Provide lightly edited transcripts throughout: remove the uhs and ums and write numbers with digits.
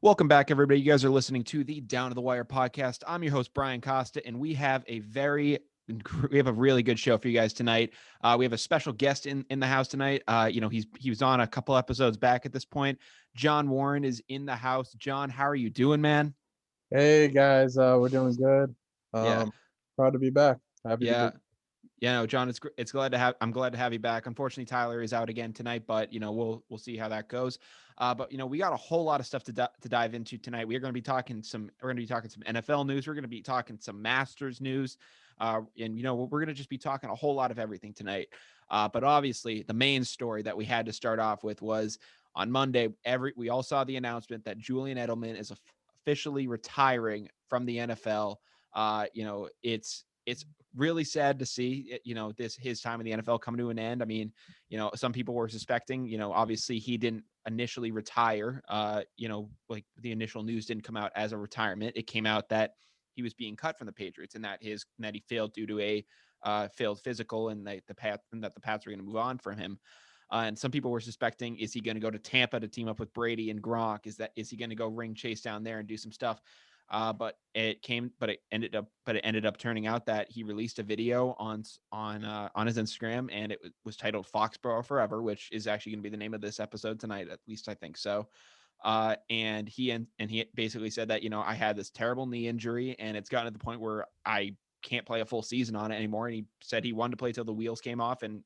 Welcome back, everybody. You guys are listening to the Down to the Wire podcast. I'm your host, Brian Costa, and we have a really good show for you guys tonight. We have a special guest in the house tonight. He was on a couple episodes back at this point. John Warren is in the house. John, how are you doing, man? Hey guys, we're doing good. Yeah, Proud to be back. Happy to be. yeah. No, John, it's glad to have. I'm glad to have you back. Unfortunately, Tyler is out again tonight, but we'll see how that goes. But we got a whole lot of stuff to dive into tonight. We're going to be talking some. We're going to be talking some NFL news. We're going to be talking some Masters news, and we're going to just be talking a whole lot of everything tonight. But obviously, the main story that we had to start off with was on Monday. We all saw the announcement that Julian Edelman is officially retiring from the NFL. It's really sad to see, his time in the NFL come to an end. I mean, some people were suspecting, obviously he didn't initially retire. Like the initial news didn't come out as a retirement. It came out that he was being cut from the Patriots and that he failed due to a failed physical and that the Pats were going to move on from him. And some people were suspecting, is he going to go to Tampa to team up with Brady and Gronk? Is he going to go ring chase down there and do some stuff? But it ended up turning out that he released a video on his Instagram, and it was titled "Foxboro Forever," which is actually going to be the name of this episode tonight. At least I think so. And he basically said that I had this terrible knee injury, and it's gotten to the point where I can't play a full season on it anymore. And he said he wanted to play till the wheels came off, and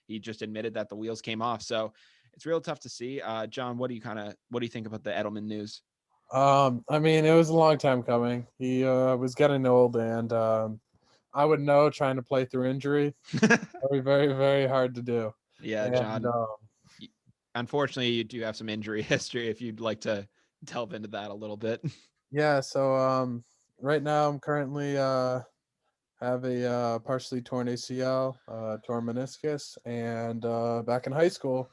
he just admitted that the wheels came off. So it's real tough to see. John, what do you think about the Edelman news? I mean, it was a long time coming. He was getting old, and I would know trying to play through injury. Very, very, very hard to do. Yeah, And John. Unfortunately, you do have some injury history. If you'd like to delve into that a little bit. yeah, so right now I'm currently have a partially torn ACL, torn meniscus, and back in high school,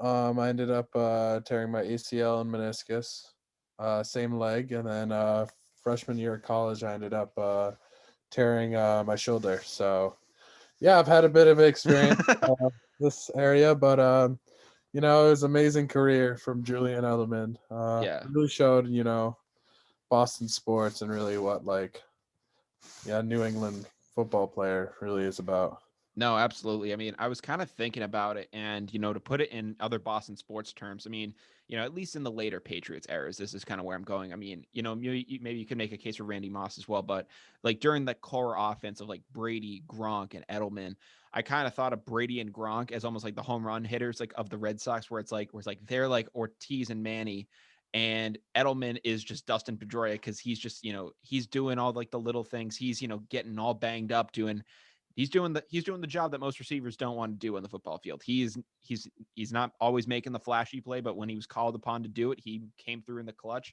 I ended up tearing my ACL and meniscus, same leg, and then freshman year of college, I ended up tearing my shoulder. So yeah, I've had a bit of experience this area, but it was an amazing career from Julian Edelman. Yeah. Really showed Boston sports and really what New England football player really is about. No, absolutely. I mean, I was kind of thinking about it, and to put it in other Boston sports terms, I mean, at least in the later Patriots eras, this is kind of where I'm going. I mean, maybe you can make a case for Randy Moss as well, but like during the core offense of like Brady, Gronk, and Edelman, I kind of thought of Brady and Gronk as almost like the home run hitters, like of the Red Sox, where it's like they're like Ortiz and Manny, and Edelman is just Dustin Pedroia because he's just he's doing all like the little things. He's getting all banged up doing. He's doing the job that most receivers don't want to do on the football field. He's not always making the flashy play, but when he was called upon to do it, he came through in the clutch.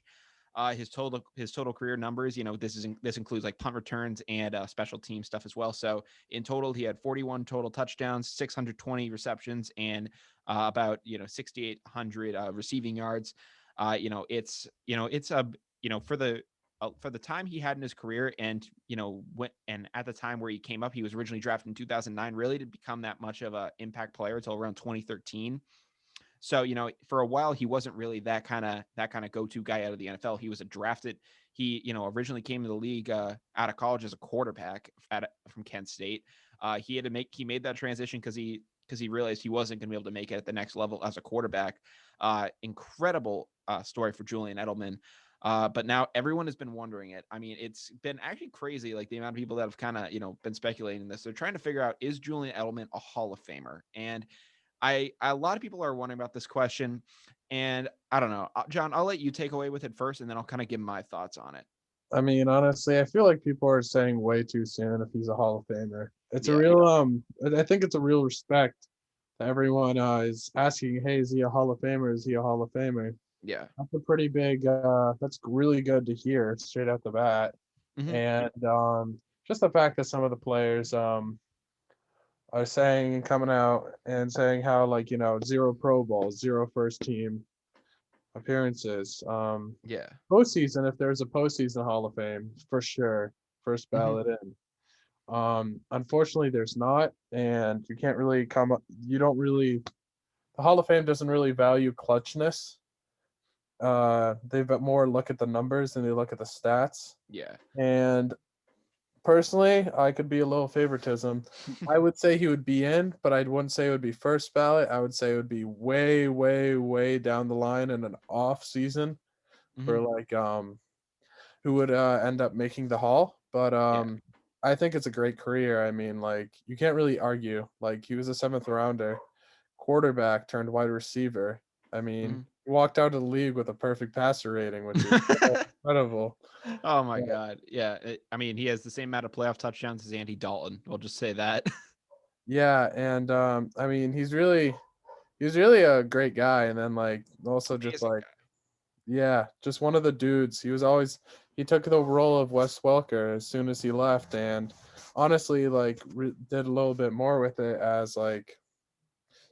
His total career numbers, this includes like punt returns and special team stuff as well. So in total, he had 41 total touchdowns, 620 receptions, and about 6,800 receiving yards. It's a for the time he had in his career, and and at the time where he came up, he was originally drafted in 2009. Really did become that much of a impact player until around 2013. So for a while he wasn't really that kind of go-to guy out of the NFL. He was a drafted. He originally came to the league out of college as a quarterback from Kent State. He made that transition because he realized he wasn't going to be able to make it at the next level as a quarterback. Incredible story for Julian Edelman. But now everyone has been wondering it. I mean, it's been actually crazy, like the amount of people that have kind of, been speculating this. They're trying to figure out, is Julian Edelman a Hall of Famer? And a lot of people are wondering about this question. And I don't know, John, I'll let you take away with it first, and then I'll kind of give my thoughts on it. I mean, honestly, I feel like people are saying way too soon if he's a Hall of Famer. It's a Yeah. real I think it's a real respect that everyone is asking, hey, is he a Hall of Famer? Is he a Hall of Famer? Yeah. That's a pretty big that's really good to hear straight out the bat. Hmm. And just the fact that some of the players are saying and coming out and saying how zero Pro Bowls, zero first team appearances. Yeah. Postseason, if there's a postseason Hall of Fame, for sure, first Hmm. ballot in. Unfortunately, there's not, and you can't really come up. You don't really. The Hall of Fame doesn't really value clutchness They more look at the numbers than they look at the stats. Yeah. And personally, I could be a little favoritism. I would say he would be in, but I wouldn't say it would be first ballot. I would say it would be way, way, way down the line in an off season Hmm. for who would end up making the hall. But Yeah. I think it's a great career. I mean, you can't really argue. Like he was a seventh rounder, quarterback turned wide receiver. I mean, Mhm. he walked out of the league with a perfect passer rating, which is incredible. Oh my God. Yeah. I mean, he has the same amount of playoff touchdowns as Andy Dalton. We'll just say that. Yeah, and I mean, he's really a great guy, and then also just Amazing. yeah, just one of the dudes. He took the role of Wes Welker as soon as he left, and honestly, did a little bit more with it as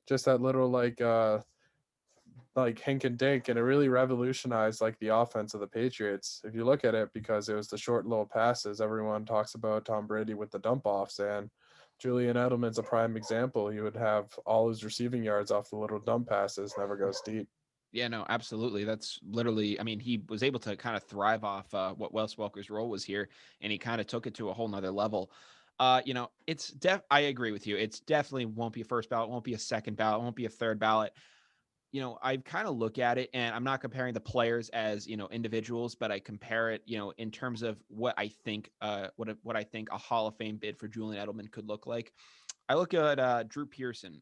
just that little hink and dink, and it really revolutionized the offense of the Patriots. If you look at it, because it was the short little passes, everyone talks about Tom Brady with the dump offs, and Julian Edelman's a prime example. He would have all his receiving yards off the little dump passes, never goes deep. Yeah, no, absolutely. That's literally, I mean, he was able to kind of thrive off what Wes Welker's role was here, and he kind of took it to a whole nother level. I agree with you. It's definitely won't be a first ballot, won't be a second ballot, won't be a third ballot. I kind of look at it, and I'm not comparing the players as, individuals, but I compare it, in terms of what I think, what I think a Hall of Fame bid for Julian Edelman could look like. I look at Drew Pearson,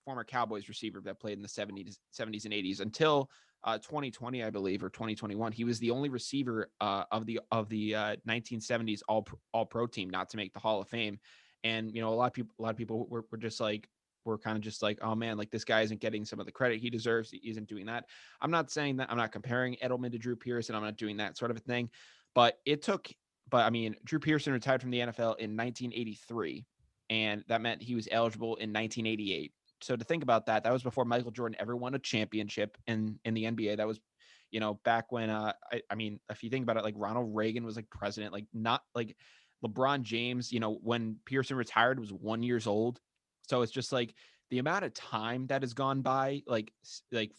former Cowboys receiver that played in the 70s and 80s until 2020, I believe, or 2021. He was the only receiver of the 1970s All Pro team not to make the Hall of Fame. And a lot of people were just like, we're kind of just like, oh man, like this guy isn't getting some of the credit he deserves. He isn't doing that. I'm not saying that. I'm not comparing Edelman to Drew Pearson. I'm not doing that sort of a thing. But it took. But I mean, Drew Pearson retired from the NFL in 1983, and that meant he was eligible in 1988. So to think about that, that was before Michael Jordan ever won a championship in the NBA. That was, back when I mean, if you think about it, like Ronald Reagan was like president, like not like LeBron James, when Pearson retired was 1 years old. So it's just like the amount of time that has gone by, like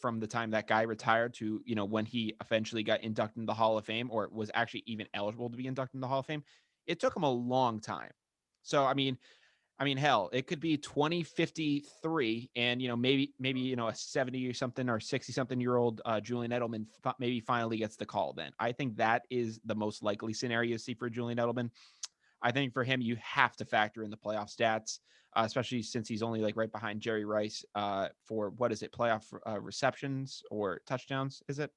from the time that guy retired to, when he eventually got inducted into the Hall of Fame, or was actually even eligible to be inducted into the Hall of Fame. It took him a long time. So I mean, hell, it could be 2053, and maybe a 70 or something or 60 something year old Julian Edelman maybe finally gets the call. Then I think that is the most likely scenario to see for Julian Edelman. I think for him, you have to factor in the playoff stats, especially since he's only like right behind Jerry Rice for what is it, playoff receptions or touchdowns? Is it?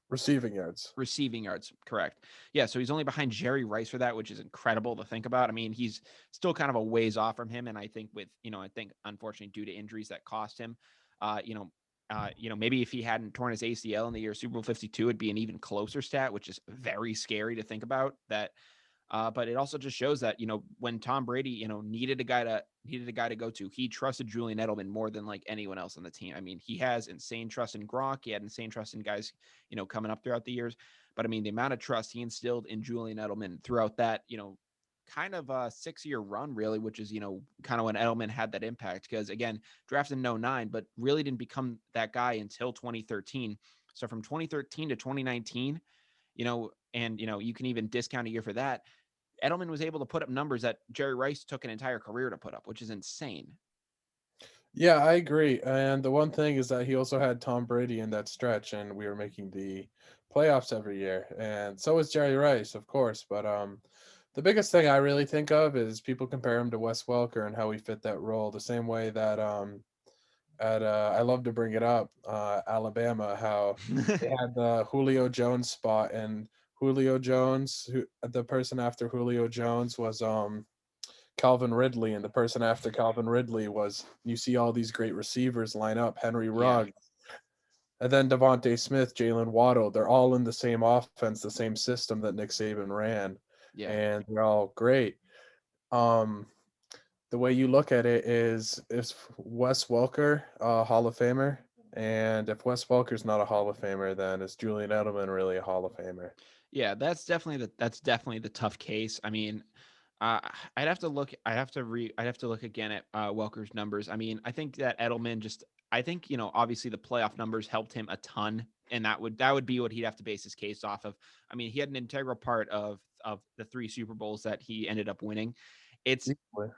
Receiving yards. Receiving yards, correct. Yeah, so he's only behind Jerry Rice for that, which is incredible to think about. I mean, he's still kind of a ways off from him, and I think I think unfortunately due to injuries that cost him, uh, you know, maybe if he hadn't torn his ACL in the year Super Bowl 52, it'd be an even closer stat, which is very scary to think about. But it also just shows that when Tom Brady needed a guy to go to, he trusted Julian Edelman more than like anyone else on the team. I mean, he has insane trust in Gronk. He had insane trust in guys coming up throughout the years. But I mean, the amount of trust he instilled in Julian Edelman throughout that kind of a 6-year run, really, which is kind of when Edelman had that impact. Because again, drafted in 09, but really didn't become that guy until 2013. So from 2013 to 2019, and you can even discount a year for that. Edelman was able to put up numbers that Jerry Rice took an entire career to put up, which is insane. Yeah, I agree. And the one thing is that he also had Tom Brady in that stretch, and we were making the playoffs every year. And so was Jerry Rice, of course. But the biggest thing I really think of is people compare him to Wes Welker and how he fit that role, the same way that at I love to bring it up, Alabama, how they had the Julio Jones spot, and Julio Jones, who the person after Julio Jones was Calvin Ridley, and the person after Calvin Ridley was, you see all these great receivers line up, Henry Yeah, Rugg, and then Devontae Smith, Jalen Waddle. They're all in the same offense, the same system that Nick Saban ran, yeah. and they're all great. Um, the way you look at it is Wes Welker a Hall of Famer? And if Wes Welker's not a Hall of Famer, then is Julian Edelman really a Hall of Famer? Yeah, that's definitely the tough case. I mean, uh, I'd have to look again at Welker's numbers. I mean, I think that Edelman just I think, obviously the playoff numbers helped him a ton, and that would be what he'd have to base his case off of. I mean, he had an integral part of the 3 Super Bowls that he ended up winning. It's Equally.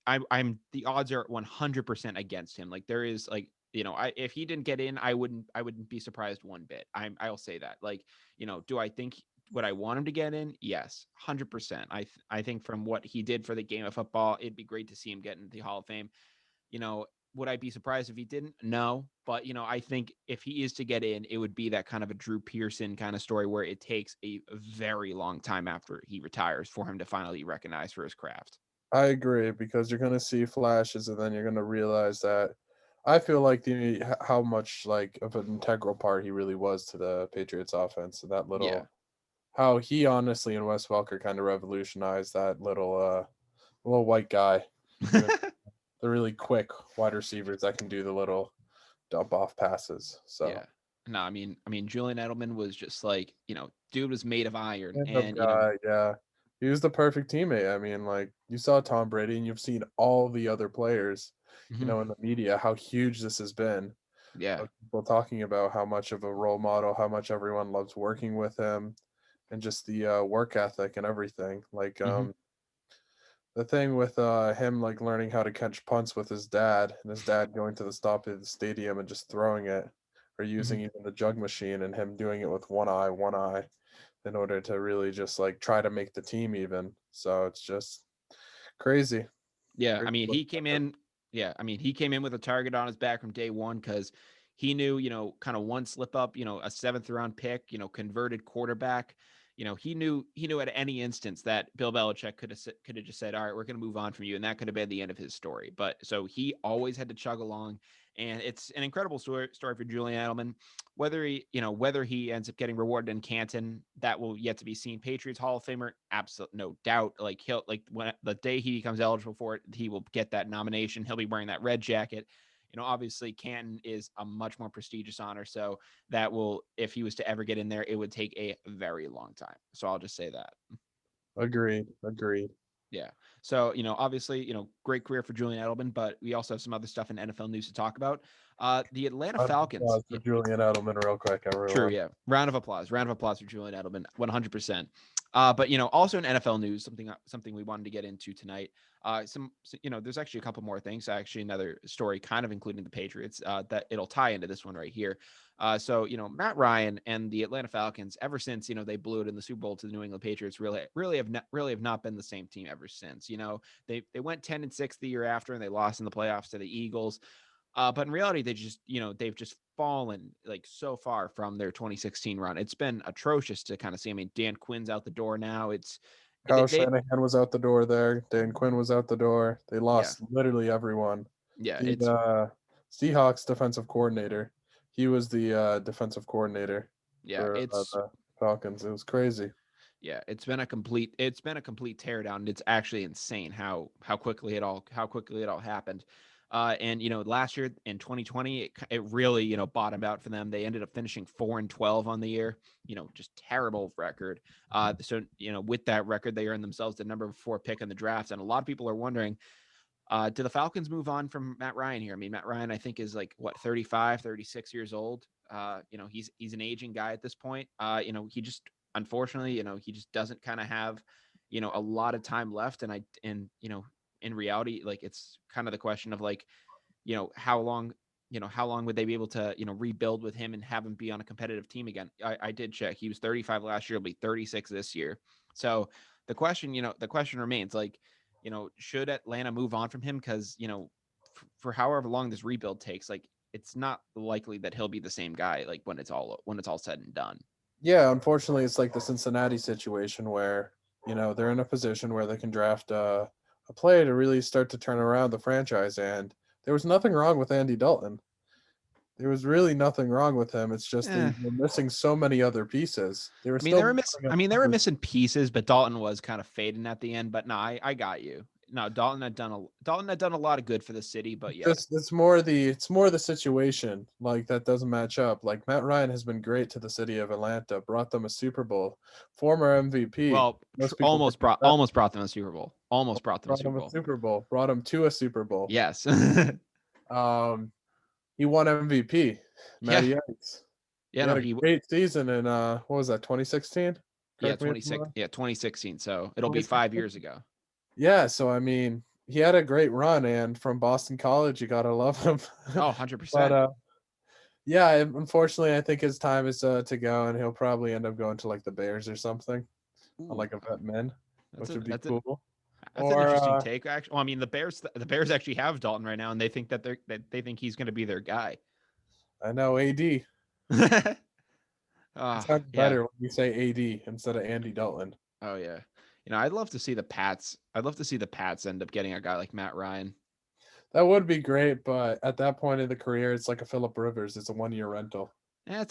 I'm the odds are 100% against him. Like there is like, if he didn't get in, I wouldn't be surprised one bit. I'll say that. Like, do I think would I want him to get in? Yes, 100%. I think from what he did for the game of football, it'd be great to see him get into the Hall of Fame. You know, would I be surprised if he didn't? No. But, I think if he is to get in, it would be that kind of a Drew Pearson kind of story where it takes a very long time after he retires for him to finally be recognized for his craft. I agree because you're gonna see flashes, and then you're gonna realize that. I feel like how much like of an integral part he really was to the Patriots offense. And that Yeah. little how he honestly and Wes Welker kind of revolutionized that little white guy doing the really quick wide receivers that can do the little dump off passes. So Yeah. No, I mean, Julian Edelman was just like, dude was made of iron. stand-up And, guy, yeah. He was the perfect teammate. I mean, like you saw Tom Brady, and you've seen all the other players, mhm, in the media, how huge this has been. yeah. Of people talking about how much of a role model, how much everyone loves working with him, and just the work ethic and everything. Like hmm the thing with him like learning how to catch punts with his dad, and his dad going to the stop of the stadium and just throwing it, or hmm using even the jug machine, and him doing it with one eye, in order to really just like try to make the team even. So it's just crazy. Yeah. I Crazy mean, what he came in. Yeah. I mean, he came in with a target on his back from day one because he knew, kind of one slip up, a 7th round pick, converted quarterback. He knew at any instance that Bill Belichick could have just said, all right, we're going to move on from you. And that could have been the end of his story. But so he always had to chug along. And it's an incredible story for Julian Edelman. Whether he ends up getting rewarded in Canton, that will yet to be seen. Patriots Hall of Famer, absolute no doubt. Like he'll like when the day he becomes eligible for it, he will get that nomination. He'll be wearing that red jacket. Obviously Canton is a much more prestigious honor. So that will, if he was to ever get in there, it would take a very long time. So I'll just say that. Agreed. Agreed. Yeah. So, obviously, great career for Julian Edelman, but we also have some other stuff in NFL news to talk about. The Atlanta Round of Falcons. applause for Julian Edelman, real quick, True, everyone. yeah. Round of applause. Round of applause for Julian Edelman, 100%. But also in NFL news, something we wanted to get into tonight. There's actually a couple more things. Actually, another story, kind of including the Patriots, that it'll tie into this one right here. So Matt Ryan and the Atlanta Falcons, ever since they blew it in the Super Bowl to the New England Patriots, really have not been the same team ever since. They went 10-6 the year after, and they lost in the playoffs to the Eagles. But in reality, they've just fallen like so far from their 2016 run. It's been atrocious to kind of see. I mean, Dan Quinn's out the door now. Kyle They Shanahan was out the door there. Dan Quinn was out the door. They yeah, lost literally everyone. yeah, The it's Seahawks defensive coordinator, he was the defensive coordinator yeah, for it's the Falcons. It was crazy. yeah, it's been a complete teardown. And it's actually insane how quickly it all happened. And last year in 2020, it really bottomed out for them. They ended up finishing 4-12 on the year. Just terrible record. So with that record, they earned themselves the number 4 pick in the draft. And a lot of people are wondering, do the Falcons move on from Matt Ryan here? I mean, Matt Ryan, I think, is like what, 35, 36 years old. He's an aging guy at this point. He just unfortunately, he just doesn't kind of have, a lot of time left. And in reality, like it's kind of the question of like, how long, how long would they be able to, rebuild with him and have him be on a competitive team again? I did check. He was 35 last year, he'll be 36 this year. So the question remains like, should Atlanta move on from him? Because, for however long this rebuild takes, like it's not likely that he'll be the same guy like when it's all said and done. Yeah, unfortunately, it's like the Cincinnati situation where they're in a position where they can draft a player to really start to turn around the franchise, and there was nothing wrong with Andy Dalton. There was really nothing wrong with him. It's just they Eh. were missing so many other pieces. They were I mean, they still were missing they were a missing pieces, but Dalton was kind of fading at the end. But no, I got you. No, Dalton had done a lot of good for the city, but yeah, just it's more the situation like that doesn't match up. Like Matt Ryan has been great to the city of Atlanta, brought them a Super Bowl, former MVP. well, Most people almost forget brought that. almost brought them a Super Bowl. Almost brought them a Brought Super them a Bowl. Super Bowl, brought them to a Super Bowl. Yes. Um, he won MVP. Yeah. Matty Ice. Yeah, He no, had a great season in what was that, 2016? yeah, Correct me if I'm wrong. 2016. So it'll be 5 years 2016? ago. Yeah, so I mean, he had a great run, and from Boston College, you gotta love him. Oh, But 100%. yeah, unfortunately, I think his time is to go, and he'll probably end up going to like the Bears or something on Ooh, like a vet min, that's which a would be that's a cool. that's an Or interesting take. Actually, well, I mean, the Bears actually have Dalton right now, and they think they think he's going to be their guy. I know AD. It Ah, sounds yeah. better when you say AD instead of Andy Dalton. Oh yeah. I'd love to see the Pats. I'd love to see the Pats end up getting a guy like Matt Ryan. That would be great, but at that point in the career, it's like a Philip Rivers. It's a 1-year rental. Yeah,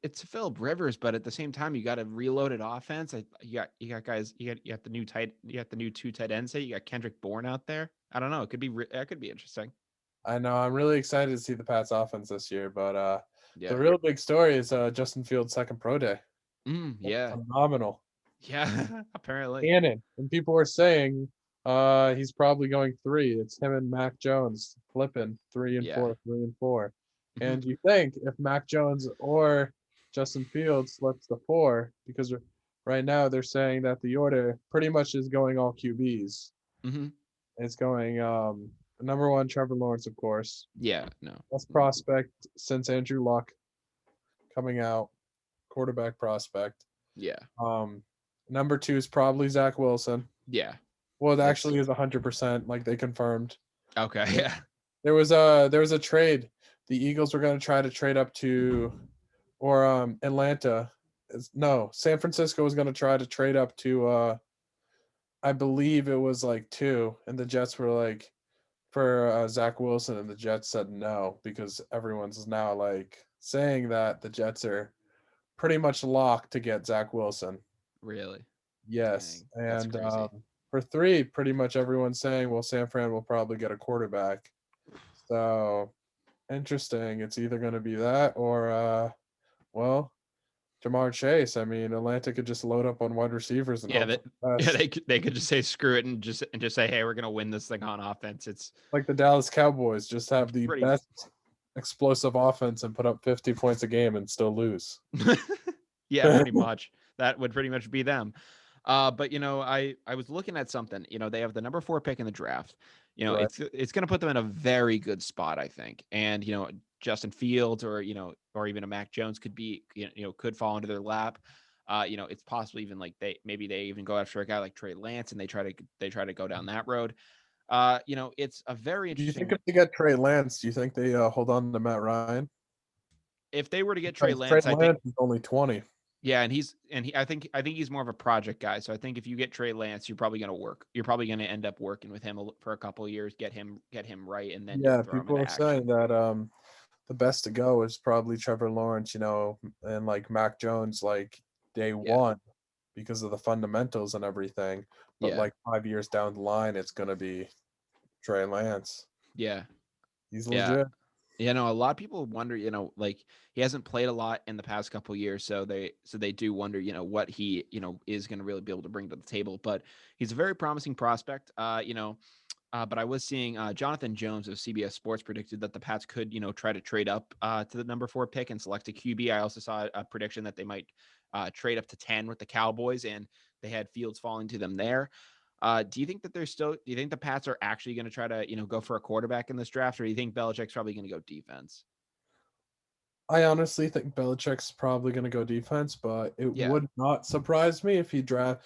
it's Philip Rivers, but at the same time, you got a reloaded offense. You got guys. You got the new two tight ends. You got Kendrick Bourne out there. I don't know. That could be interesting. I know. I'm really excited to see the Pats offense this year, but the Yeah. real big story is Justin Fields' second pro day. Yeah. Phenomenal. Yeah. Apparently. Cannon. And people were saying he's probably going 3. It's him and Mac Jones flipping 3 and Yeah. 4, 3 and 4. Mhm. And you think if Mac Jones or Justin Fields slips the 4, because right now they're saying that the order pretty much is going all QBs. Mhm. It's going number 1, Trevor Lawrence, of course. Yeah. No. Best prospect since Andrew Luck coming out, quarterback prospect. Yeah. Number 2 is probably Zach Wilson. Yeah. Well, it That's actually is 100%, like they confirmed. okay. Yeah. There was a trade. The Eagles were going to try to trade up to, or Atlanta. No, San Francisco was going to try to trade up to. I believe it was like 2, and the Jets were like for Zach Wilson, and the Jets said no because everyone's now like saying that the Jets are pretty much locked to get Zach Wilson. Really. Yes, Dang. That's and crazy. for 3, pretty much everyone's saying, well, San Fran will probably get a quarterback. So interesting. It's either going to be that or, well, Jamar Chase. I mean, Atlanta could just load up on wide receivers and Yeah. hope That. for the Yeah. best. They could just say screw it and just say, hey, we're gonna win this thing on offense. It's Like the Dallas Cowboys just have the pretty. best explosive offense and put up 50 points a game and still lose. Yeah, pretty much. That would pretty much be them. But I was looking at something. They have the number 4 pick in the draft. Right. It's going to put them in a very good spot, I think. And Justin Fields or even a Mac Jones could be could fall into their lap. It's possible even like they even go after a guy like Trey Lance and they try to go down that road. It's a very Do you think interesting. if they get Trey Lance, do you think they hold on to Matt Ryan? If they were to get Trey Because Trey Lance, I think. Lance is only 20. Yeah, I think he's more of a project guy. So I think if you get Trey Lance, you're probably going to work. You're probably going to end up working with him for a couple of years, get him right, and then Yeah, throw him people into are saying action. that the best to go is probably Trevor Lawrence, and like Mac Jones like day Yeah, 1 because of the fundamentals and everything. But yeah, like 5 years down the line, it's gonna be Trey Lance. yeah, He's yeah. legit. A lot of people wonder, like he hasn't played a lot in the past couple of years, so they do wonder, what he, is going to really be able to bring to the table. But he's a very promising prospect. But I was seeing Jonathan Jones of CBS Sports predicted that the Pats could, try to trade up to the number 4 pick and select a QB. I also saw a prediction that they might trade up to 10 with the Cowboys, and they had Fields falling to them there. Do you think that do you think the Pats are actually going to try to, go for a quarterback in this draft, or do you think Belichick's probably going to go defense? I honestly think Belichick's probably gonna go defense, but it Yeah. would not surprise me if he draft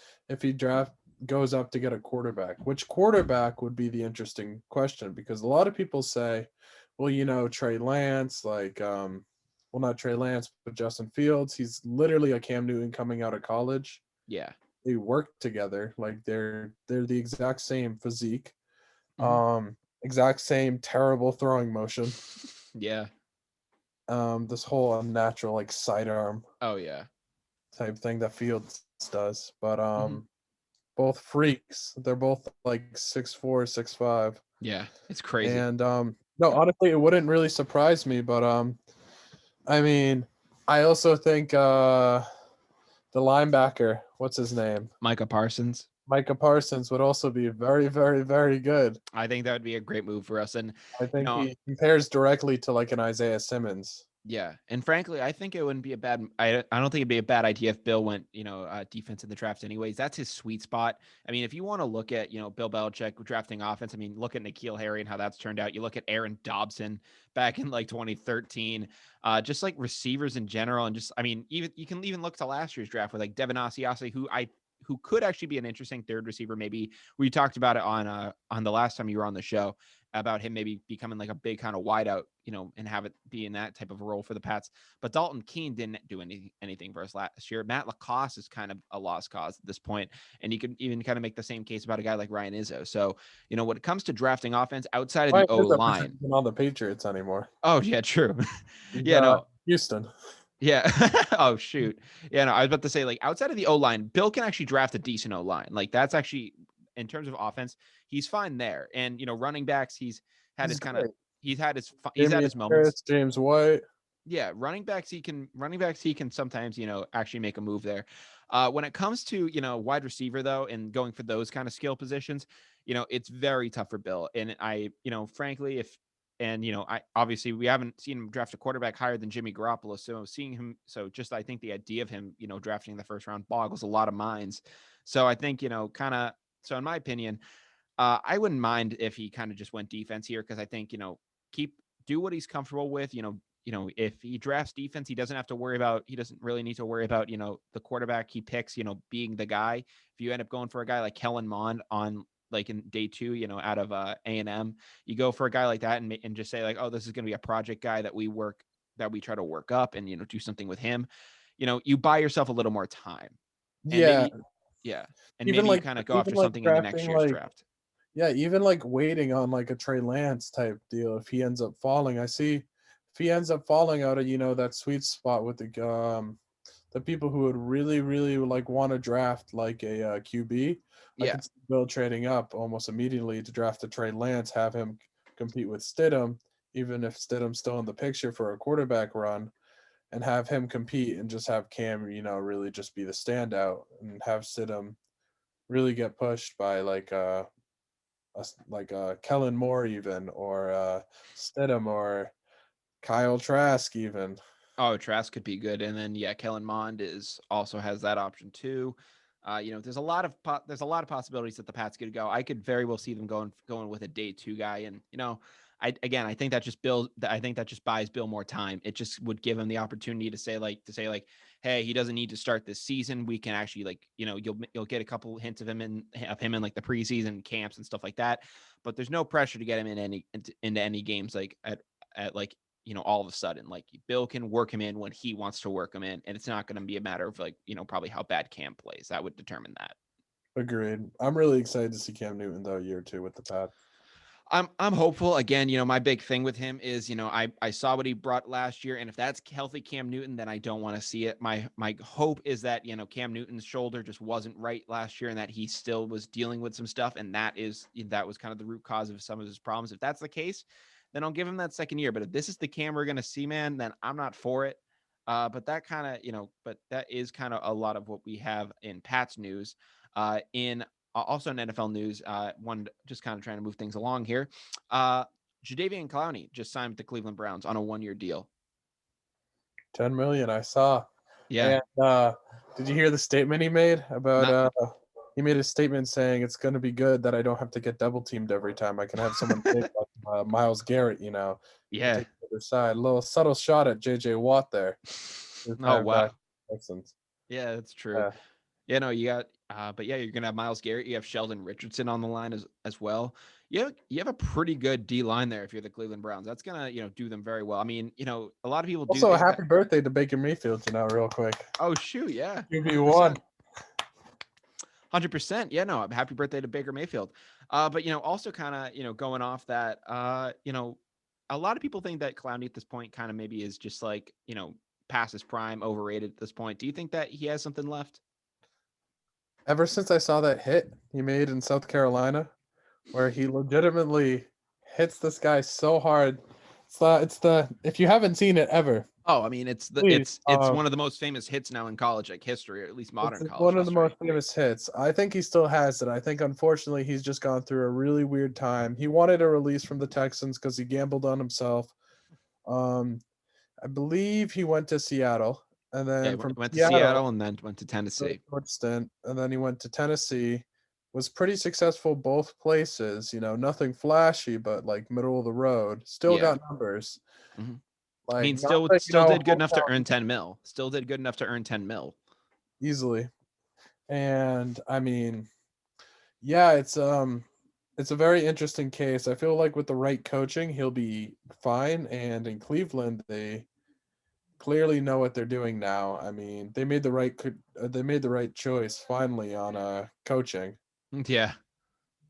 goes up to get a quarterback. Which quarterback would be the interesting question because a lot of people say, well, Trey Lance, like well, not Trey Lance, but Justin Fields. He's literally a Cam Newton coming out of college. Yeah. They work together, like they're the exact same physique, Hmm. exact same terrible throwing motion. Yeah. This whole unnatural like sidearm Oh yeah. type thing that Fields does. But Hmm. both freaks. They're both like 6'4", 6'5". Yeah. It's crazy. And no, honestly, it wouldn't really surprise me. But I mean, I also think the linebacker, what's his name? Micah Parsons. Micah Parsons would also be very, very, very good. I think that would be a great move for us. And, I you think know, he compares directly to like an Isaiah Simmons. yeah, and frankly, I think it wouldn't be a bad. I don't think it'd be a bad idea if Bill went, defense in the draft. Anyways, that's his sweet spot. I mean, if you want to look at, Bill Belichick drafting offense, I mean, look at N'Keal Harry and how that's turned out. You look at Aaron Dobson back in like 2013, just like receivers in general, and just, I mean, even you can even look to last year's draft with like Devin Asiasi, who could actually be an interesting third receiver. Maybe we talked about it on the last time you were on the show about him maybe becoming like a big kind of wideout, and have it be in that type of role for the Pats. But Dalton Keene didn't do anything for us last year. Matt Lacoste is kind of a lost cause at this point, and you can even kind of make the same case about a guy like Ryan Izzo. So, when it comes to drafting offense outside of the Ryan O Izzo isn't line, even on the Patriots anymore. oh yeah, true, He's yeah, no, Houston. yeah. Oh shoot. Yeah, no, I was about to say, like, outside of the O line, Bill can actually draft a decent O line. Like, that's actually, in terms of offense, he's fine there. And running backs, had He's his kind of great. he's had Damian his moments. Harris, James White. Yeah, running backs he can sometimes, actually make a move there. When it comes to, wide receiver though, and going for those kind of skill positions, it's very tough for Bill. And frankly, I obviously we haven't seen him draft a quarterback higher than Jimmy Garoppolo. So seeing him, just I think the idea of him, drafting in the first round boggles a lot of minds. So I think, kind of, so in my opinion, I wouldn't mind if he kind of just went defense here, because I think, keep do what he's comfortable with. If he drafts defense, he doesn't really need to worry about, the quarterback he picks, being the guy. If you end up going for a guy like Kellen Mond on, like, in day 2, out of A&M, you go for a guy like that and just say, like, oh, this is going to be a project guy that we try to work up and, do something with him. You buy yourself a little more time, and Yeah, maybe, yeah. And even maybe you like kind of go even after like something in the next drafting year's like draft. yeah, even like waiting on like a Trey Lance type deal if he ends up falling. I see if he ends up falling out of that sweet spot with the people who would really really like want to draft like a QB. I Yeah. could see Bill trading up almost immediately to draft a Trey Lance, have him compete with Stidham, even if Stidham's still in the picture for a quarterback run, and have him compete and just have Cam, really just be the standout and have Stidham really get pushed by Kellen Moore even or Stidham or Kyle Trask even. Oh, Trask could be good, and then yeah, Kellen Mond also has that option too. There's a lot of possibilities that the Pats could go. I could very well see them going with a day 2 guy, and I think that just buys Bill more time. It just would give him the opportunity to say like, hey, he doesn't need to start this season. We can actually, like, you'll get a couple hints of him in like the preseason camps and stuff like that. But there's no pressure to get him into any games, like at like, all of a sudden. Like, Bill can work him in when he wants to work him in, and it's not going to be a matter of, like, probably how bad Cam plays. That would determine that. Agreed. I'm really excited to see Cam Newton though year 2 with the Pats. I'm hopeful. Again, my big thing with him is, I saw what he brought last year, and if that's healthy Cam Newton, then I don't want to see it. My hope is that, Cam Newton's shoulder just wasn't right last year, and that he still was dealing with some stuff, and that was kind of the root cause of some of his problems. If that's the case, then I'll give him that second year. But if this is the Cam we're going to see, man, then I'm not for it. But that is kind of a lot of what we have in Pat's news. In Also in NFL news, one just kind of trying to move things along here. Jadeveon Clowney just signed with the Cleveland Browns on a 1-year deal. 10 million I saw. Yeah. And did you hear the statement he made about Not, he made a statement saying it's going to be good that I don't have to get double teamed every time. I can have someone big like Myles Garrett, to yeah. take the other side. A little subtle shot at JJ Watt there. Oh, wow. Texans. Yeah, that's true. Yeah, no, you got, but yeah, you're gonna have Myles Garrett. You have Sheldon Richardson on the line as well. You have a pretty good D line there if you're the Cleveland Browns. That's gonna do them very well. I mean, a lot of people do Also, a think that. happy birthday to Baker Mayfield, real quick. Oh shoot, yeah, QB1. 100%. Yeah, no, happy birthday to Baker Mayfield. But also kind of going off that, a lot of people think that Clowney at this point kind of maybe is just like past his prime, overrated at this point. Do you think that he has something left? Ever since I saw that hit he made in South Carolina, where he legitimately hits this guy so hard, it's the if you haven't seen it ever, Oh, I mean, Please, it's one of the most famous hits now in college, like history, or at least it's modern college one of the history. most famous hits. I think he still has it. I think unfortunately he's just gone through a really weird time. He wanted a release from the Texans because he gambled on himself. Um, I believe he went to Seattle, and Yeah, then he from went to Seattle, Seattle and then went to for a Tennessee. short stint, and then he went to Tennessee. Was pretty successful both places. Nothing flashy, but like middle of the road. Still Yeah. got numbers. hmm I Like mean, not still like still did good enough to hometown earn 10 mil. Still did good enough to earn 10 mil. easily. And I mean, yeah, it's a very interesting case. I feel like with the right coaching, he'll be fine. And in Cleveland, they clearly know what they're doing now. I mean, they made the right choice finally on coaching. Yeah.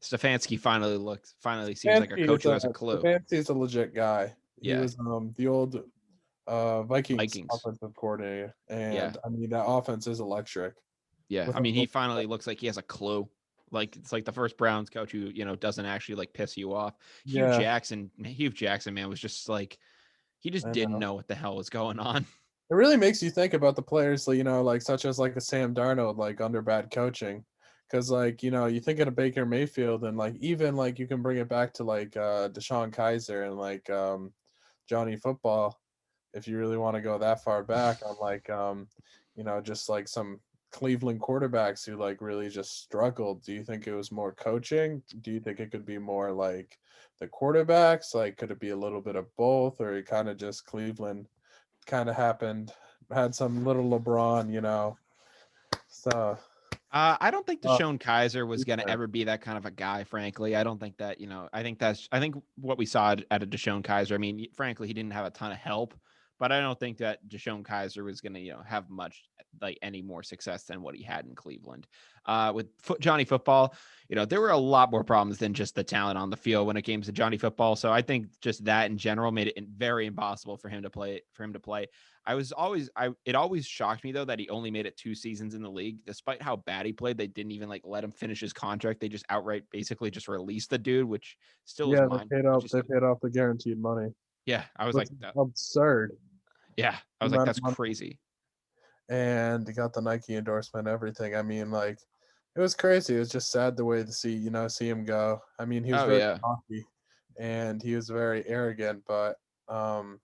Stefanski finally seems like a coach who has a clue. Stefanski is a legit guy. He Yeah. was the old Vikings Vikings. offensive coordinator, Yeah. and I mean that offense is electric. Yeah. With I mean, he finally looks like he has a clue. Like it's like the first Browns coach who, doesn't actually like piss you off. yeah, Hugh Jackson, man, was just like he just I didn't know. know what the hell was going on. It really makes you think about the players, like such as like a Sam Darnold, like under bad coaching, because you think of Baker Mayfield, and like even like you can bring it back to like Deshaun Kaiser and like Johnny Football, if you really want to go that far back on like just like some Cleveland quarterbacks who like really just struggled. Do you think it was more coaching? Do you think it could be more like the quarterbacks? Like could it be a little bit of both, or it kind of just Cleveland kind of happened, had some little LeBron, so I don't think uh, Deshaun Kaiser was going to there. ever be that kind of a guy, frankly. I don't think that, I think what we saw at a Deshaun Kaiser, I mean, frankly, he didn't have a ton of help, but I don't think that Deshaun Kaiser was going to, have much like any more success than what he had in Cleveland. With Johnny Football, there were a lot more problems than just the talent on the field when it came to Johnny Football. So I think just that in general made it very impossible for him to play. It always shocked me though that he only made it 2 seasons in the league, despite how bad he played. They didn't even like let him finish his contract. They just outright basically just released the dude, which still is Yeah, mine. they paid off the guaranteed money, Yeah, I was which like, is absurd. yeah, I The was like, amount of that's money, crazy. and he got the Nike endorsement, everything. I mean, like it was crazy. It was just sad the way to see him go. I mean, he was Oh very yeah, cocky and he was very arrogant, but um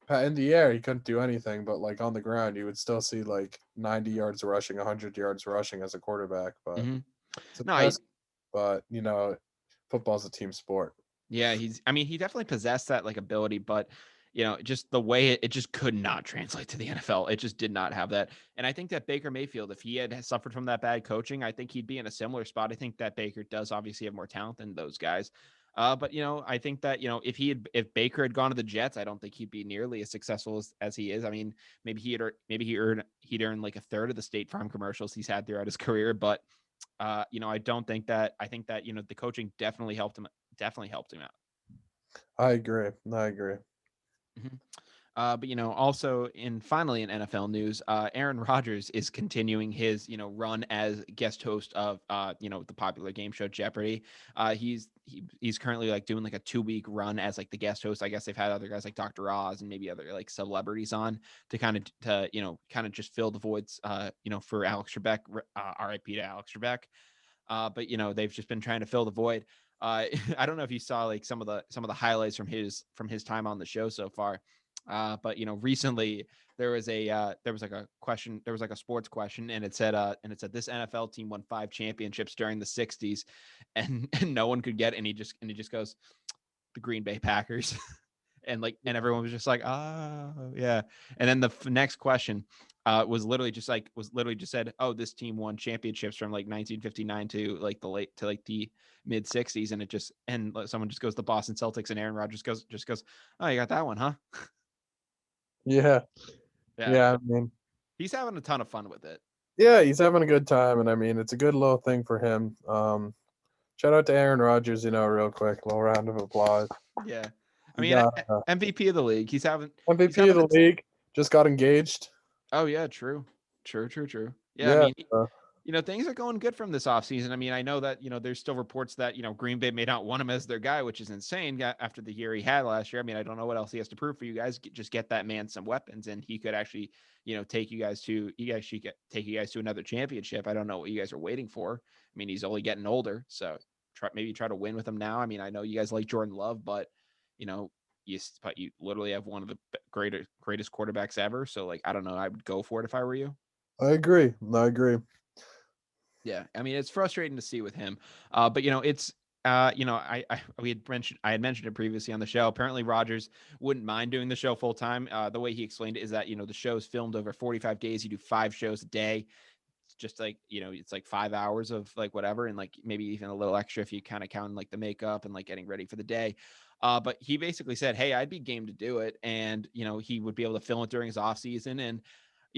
in the air he couldn't do anything, but like on the ground you would still see like 90 yards rushing, 100 yards rushing as a quarterback, but hmm it's no, I, impressive. But football's a team sport. yeah, I mean, he definitely possessed that like ability, but just the way it just could not translate to the NFL. It just did not have that. And I think that Baker Mayfield, if he had suffered from that bad coaching, I think he'd be in a similar spot. I think that Baker does obviously have more talent than those guys. But I think that if Baker had gone to the Jets, I don't think he'd be nearly as successful as he is. I mean, he'd earn like a third of the State Farm commercials he's had throughout his career. But I don't think that. I think that the coaching definitely helped him out. I agree. Mhm. But also finally in NFL news, Aaron Rodgers is continuing his run as guest host of the popular game show Jeopardy. He's currently like doing like a 2-week run as like the guest host. I guess they've had other guys like Dr. Oz and maybe other like celebrities on to kind of just fill the voids. For Alex Trebek, R.I.P. to Alex Trebek. But they've just been trying to fill the void. I don't know if you saw like some of the highlights from his time on the show so far. But recently there was like a question, there was like a sports question, and it said this NFL team won 5 championships during the '60s, and no one could get it, and he just goes, the Green Bay Packers. And everyone was just like, oh yeah. And then the next question was literally just said, oh, this team won championships from like 1959 to like the mid 60s. And someone just goes, the Boston Celtics, and Aaron Rodgers goes, oh, you got that one, huh? Yeah, Yeah. yeah. I mean, He's having a ton of fun with it. yeah, he's having a good time, and I mean, it's a good little thing for him. Shout out to Aaron Rodgers, real quick, little round of applause. Yeah. I He mean, got MVP of the league. He's MVP of having the a league. Just got engaged. oh yeah, true. True. Yeah, I Yeah, mean, Things are going good from this offseason. I mean, I know that, there's still reports that, Green Bay may not want him as their guy, which is insane after the year he had last year. I mean, I don't know what else he has to prove for you guys. Just get that man some weapons and he could actually, take take you guys to another championship. I don't know what you guys are waiting for. I mean, he's only getting older. So maybe try to win with him now. I mean, I know you guys like Jordan Love, but, you know, you literally have one of the greatest quarterbacks ever. So like, I don't know. I would go for it if I were you. I agree. I agree. Yeah, I mean it's frustrating to see with him, but it's I had mentioned it previously on the show. Apparently, Rogers wouldn't mind doing the show full time. The way he explained it is that the show's filmed over 45 days. You do 5 shows a day. It's just like it's like 5 hours of like whatever, and like maybe even a little extra if you kind of count like the makeup and like getting ready for the day. But he basically said, "Hey, I'd be game to do it," and he would be able to film it during his off season and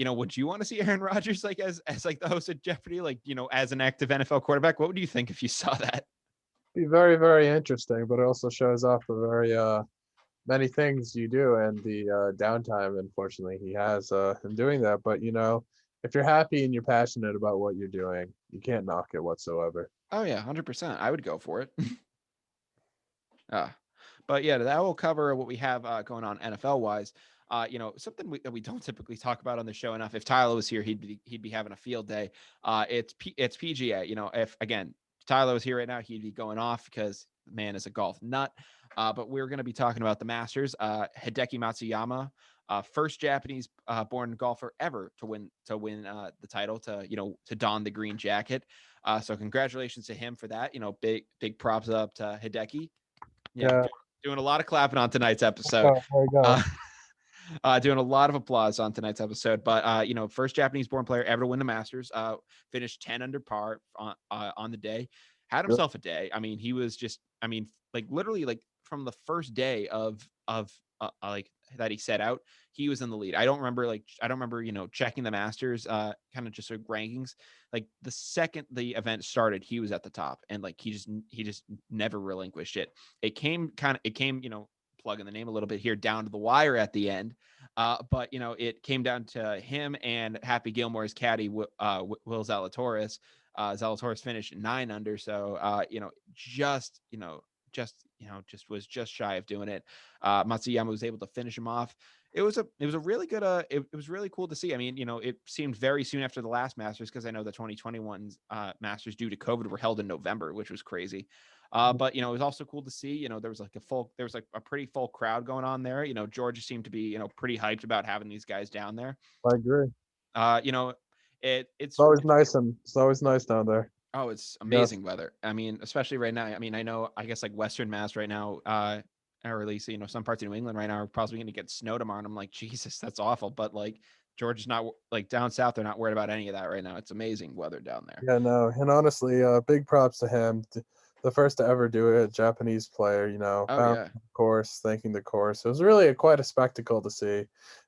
would you want to see Aaron Rodgers like as like the host of Jeopardy, like as an active NFL quarterback? What would you think if you saw that? Be very, very interesting, but it also shows off the very many things you do and the downtime, unfortunately, he has in doing that. But if you're happy and you're passionate about what you're doing, you can't knock it whatsoever. Oh yeah, 100%. I would go for it. uh, but yeah, that will cover what we have going on NFL wise. Something that we don't typically talk about on the show enough. If Tyler was here, he'd be having a field day. It's PGA. If again Tyler was here right now, he'd be going off because the man is a golf nut. But we're going to be talking about the Masters. Hideki Matsuyama, first Japanese born golfer ever to win the title, to don the green jacket. So congratulations to him for that. Big props up to Hideki. Yeah, Yeah. doing a lot of clapping on tonight's episode. Oh, there you go. Uh, doing a lot of applause on tonight's episode. But first Japanese-born player ever to win the Masters. Finished 10 under par on the day. Had Good. himself a day. I mean, he was just. I mean, like literally, like from the first day of like that he set out, he was in the lead. I don't remember checking the Masters kind of just rankings. Like the second the event started, he was at the top, and like he just never relinquished it. It came plug in the name a little bit here down to the wire at the end. But it came down to him and Happy Gilmore's caddy, Will Zalatoris. Zalatoris finished 9 under, so just was just shy of doing it. Matsuyama was able to finish him off. It was a really good it was really cool to see. I mean, it seemed very soon after the last Masters because I know the 2021 Masters due to COVID were held in November, which was crazy. But it was also cool to see. There was like a pretty full crowd going on there. Georgia seemed to be pretty hyped about having these guys down there. I agree. Uh, you know, it's It's always nice down there. oh, it's Yes. amazing weather. I mean, especially right now. I mean, I guess like Western Mass right now, or at least some parts of New England right now are probably going to get snow tomorrow. And I'm like, Jesus, that's awful. But like Georgia's not like down south. They're not worried about any of that right now. It's amazing weather down there. Yeah, no, and honestly, big props to him. The first to ever do it, Japanese player, Oh bound yeah, the course, thanking the course. It was really quite a spectacle to see.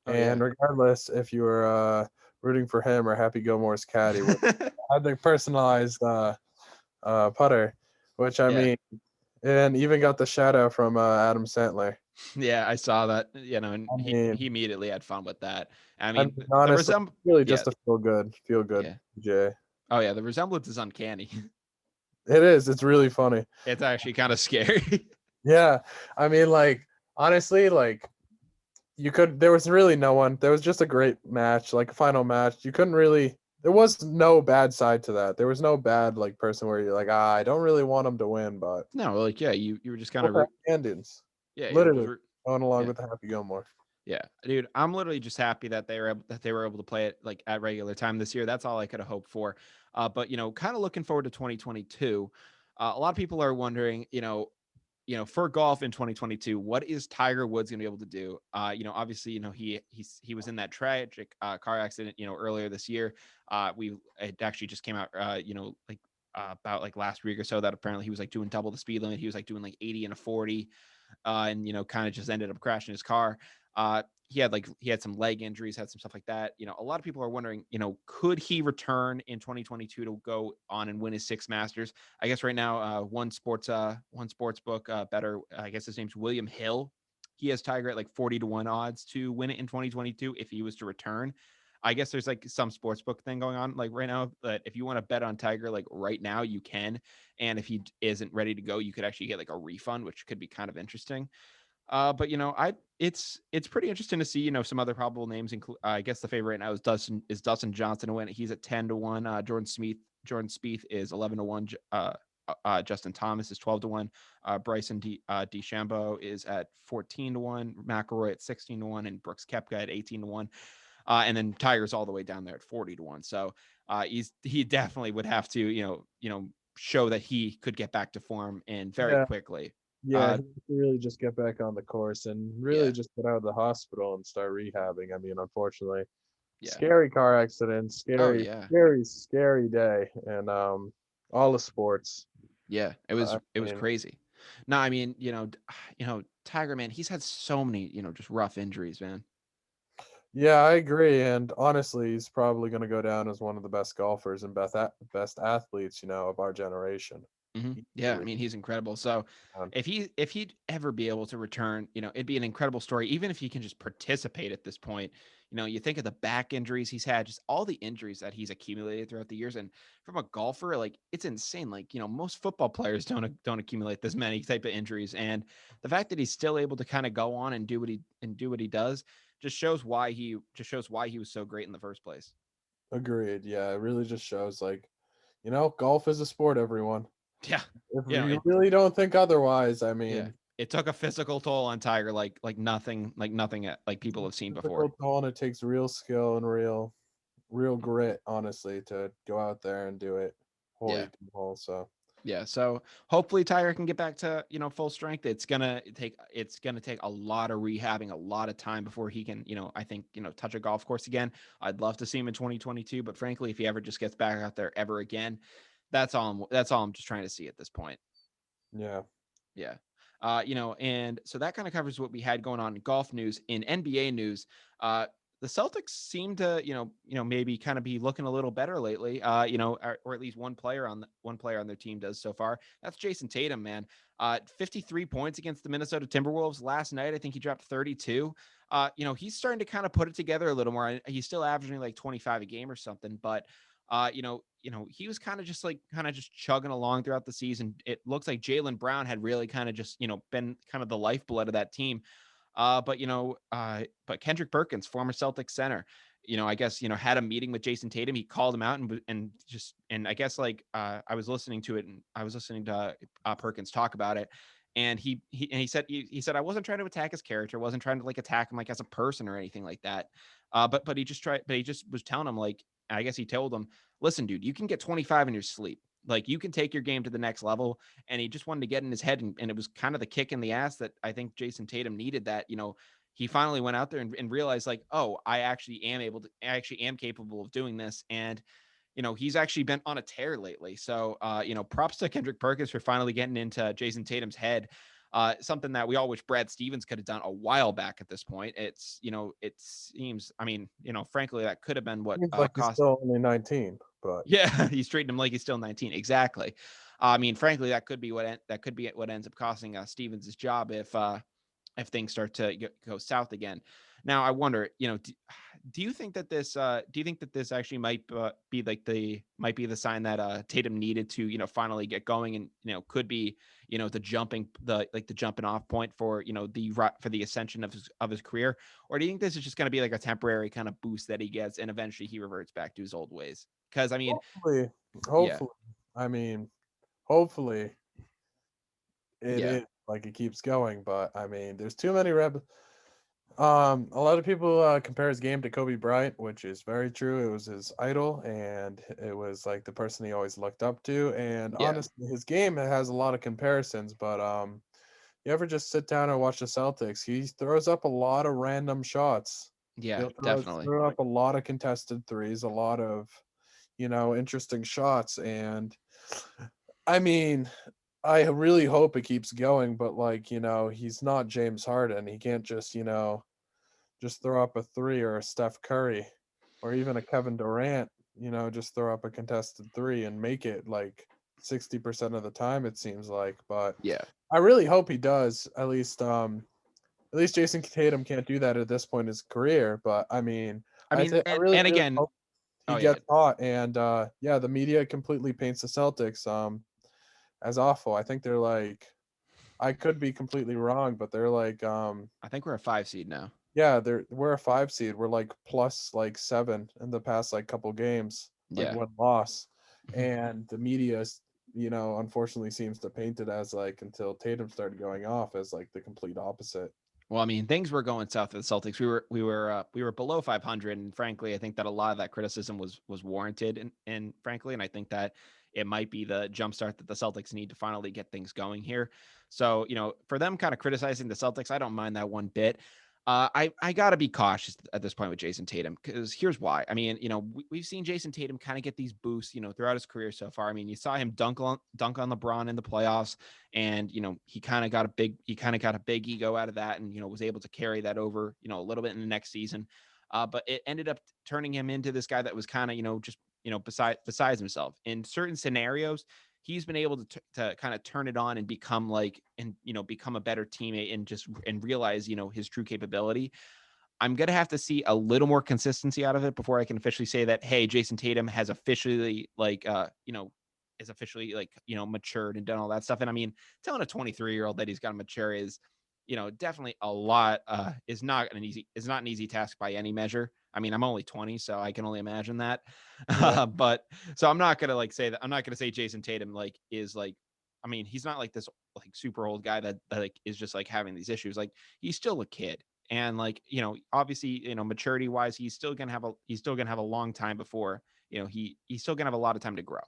oh yeah. And regardless if you were rooting for him or Happy Gilmore's caddy, which had the personalized putter, which I Yeah. mean, and even got the shout out from Adam Sandler. Yeah, I saw that, and I he mean, immediately had fun with that. I I mean, mean, the honestly, really yeah, just a feel good, yeah. Jay. Oh yeah, the resemblance is uncanny. It is. It's really funny. It's actually kind of scary. Yeah, I mean, like honestly, like you could. There was really no one. There was just a great match, like a final match. You couldn't really. There was no bad side to that. There was no bad like person where you're like, I don't really want him to win, but No, like yeah, you were just kind both of happy endings. yeah, you were just Literally going along yeah. with the Happy Gilmore. Yeah, dude, I'm literally just happy that they were able to play it like at regular time this year. That's all I could have hoped for. But kind of looking forward to 2022. A lot of people are wondering, for golf in 2022, what is Tiger Woods going to be able to do? Obviously, he was in that tragic car accident, earlier this year. It actually just came out, like about like last week or so that apparently he was like doing double the speed limit. He was like doing like 80 and a 40, and kind of just ended up crashing his car. He had some leg injuries, had some stuff like that. A lot of people are wondering, could he return in 2022 to go on and win his 6 Masters? I guess right now, one sports book better. I guess his name's William Hill. He has Tiger at like 40 to 1 odds to win it in 2022 if he was to return. I guess there's like some sports book thing going on like right now that if you want to bet on Tiger like right now you can, and if he isn't ready to go, you could actually get like a refund, which could be kind of interesting. But it's pretty interesting to see some other probable names. I guess the favorite right now is Dustin Johnson to win it. He's at 10-1. Jordan Spieth is 11-1. Justin Thomas is 12-1. DeChambeau is at 14-1. McIlroy at 16-1, and Brooks Koepka at 18-1. And then Tiger's all the way down there at 40-1. So he definitely would have to show that he could get back to form and very Yeah, quickly. yeah, he can really just get back on the course and really Yeah, just get out of the hospital and start rehabbing. I mean, unfortunately, yeah. scary car accident, Oh scary, yeah, scary, scary day, and all the sports. yeah. It was mean, crazy. No, I mean, Tiger, man, he's had so many, just rough injuries, man. yeah, I agree. And honestly, he's probably going to go down as one of the best golfers and best athletes, of our generation. Yeah, I Easily. mean, he's incredible. So Um, if he'd ever be able to return, it'd be an incredible story. Even if he can just participate at this point, you think of the back injuries he's had, just all the injuries that he's accumulated throughout the years. And from a golfer, like it's insane. Like most football players don't accumulate this many type of injuries, and the fact that he's still able to kind of go on and do what he does just shows why he was so great in the first place. Agreed. Yeah, it really just shows like, golf is a sport, everyone. Yeah, If you know you it. really don't think otherwise, I Yeah, mean, it took a physical toll on Tiger, like nothing like people have seen physical before. toll and it takes real skill and real grit, honestly, to go out there and do it. Holy Yeah, hole. So yeah. So hopefully Tiger can get back to full strength. It's gonna take a lot of rehabbing, a lot of time before he can I think touch a golf course again. I'd love to see him in 2022, but frankly, if he ever just gets back out there ever again, that's all I'm just trying to see at this point. yeah. Yeah. And so that kind of covers what we had going on in golf news. In NBA news, the Celtics seem to, maybe kind of be looking a little better lately. Or at least one player on their team does so far. That's Jayson Tatum, man. 53 points against the Minnesota Timberwolves last night. I think he dropped 32. He's starting to kind of put it together a little more. He's still averaging like 25 a game or something, but he was kind of just chugging along throughout the season. It looks like Jaylen Brown had really kind of just, been kind of the lifeblood of that team. But Kendrick Perkins, former Celtics center, I guess, had a meeting with Jayson Tatum. He called him out and I guess I was listening to it and I was listening to Perkins talk about it. And he said I wasn't trying to attack his character, wasn't trying to like attack him like as a person or anything like that. But he just was telling him like I guess he told him, listen, dude, you can get 25 in your sleep. Like you can take your game to the next level. And he just wanted to get in his head. And it was kind of the kick in the ass that I think Jayson Tatum needed that, he finally went out there and realized like, oh, I actually am capable of doing this. And, he's actually been on a tear lately. So, props to Kendrick Perkins for finally getting into Jayson Tatum's head. Something that we all wish Brad Stevens could have done a while back at this point. It seems, I mean, frankly, that could have been what Seems like he's cost. still only 19, but Yeah, he's treating him like he's still 19. Exactly. I mean, frankly, that could be what ends up costing Stevens his job if things start to go south again. Now, I wonder, do you think that this actually might be the sign that Tatum needed to finally get going and could be the jumping off point for the ascension of his career, or do you think this is just going to be like a temporary kind of boost that he gets and eventually he reverts back to his old ways? Because I mean, hopefully, yeah, hopefully, I mean, hopefully it yeah, is like it keeps going. But I mean, there's too many a lot of people compare his game to Kobe Bryant, which is very true. It was his idol, and it was like the person he always looked up to. And yeah, honestly, his game has a lot of comparisons. But you ever just sit down and watch the Celtics? He throws up a lot of random shots. yeah, He'll definitely. throw up a lot of contested threes, a lot of interesting shots, and I mean, I really hope it keeps going. But like he's not James Harden. He can't just throw up a three, or a Steph Curry or even a Kevin Durant, just throw up a contested three and make it like 60% of the time, it seems like. But Yeah. I really hope he does. At least Jason Tatum can't do that at this point in his career. But I mean, I mean, I really, and really again, hope he oh yeah, gets hot. And yeah, the media completely paints the Celtics as awful. I think they're like, I could be completely wrong, but they're like I think we're a 5 seed now. yeah, we're a 5 seed. We're like plus like 7 in the past like couple games, like Yeah. one loss. And the media, unfortunately seems to paint it as like until Tatum started going off as like the complete opposite. Well, I mean, things were going south for the Celtics. We were below 500, and frankly, I think that a lot of that criticism was warranted, and frankly, and I think that it might be the jumpstart that the Celtics need to finally get things going here. So, for them kind of criticizing the Celtics, I don't mind that one bit. I gotta be cautious at this point with Jayson Tatum, because here's why. I mean, we've seen Jayson Tatum kind of get these boosts, throughout his career so far. I mean, you saw him dunk on LeBron in the playoffs, and he kind of got a big ego out of that, and was able to carry that over a little bit in the next season. But it ended up turning him into this guy that was kind of just besides himself in certain scenarios. He's been able to kind of turn it on and become become a better teammate, and realize his true capability. I'm gonna have to see a little more consistency out of it before I can officially say that, hey, Jayson Tatum has officially matured and done all that stuff. And I mean, telling a 23-year-old that he's got to mature is, definitely a lot. Is not an easy task by any measure. I mean, I'm only 20, so I can only imagine that. Yeah, But so I'm not gonna say that. I'm not gonna say Jayson Tatum is like. I mean, he's not like this super old guy that is just having these issues. Like, he's still a kid, and obviously, maturity wise, he's still gonna have a long time before he's still gonna have a lot of time to grow.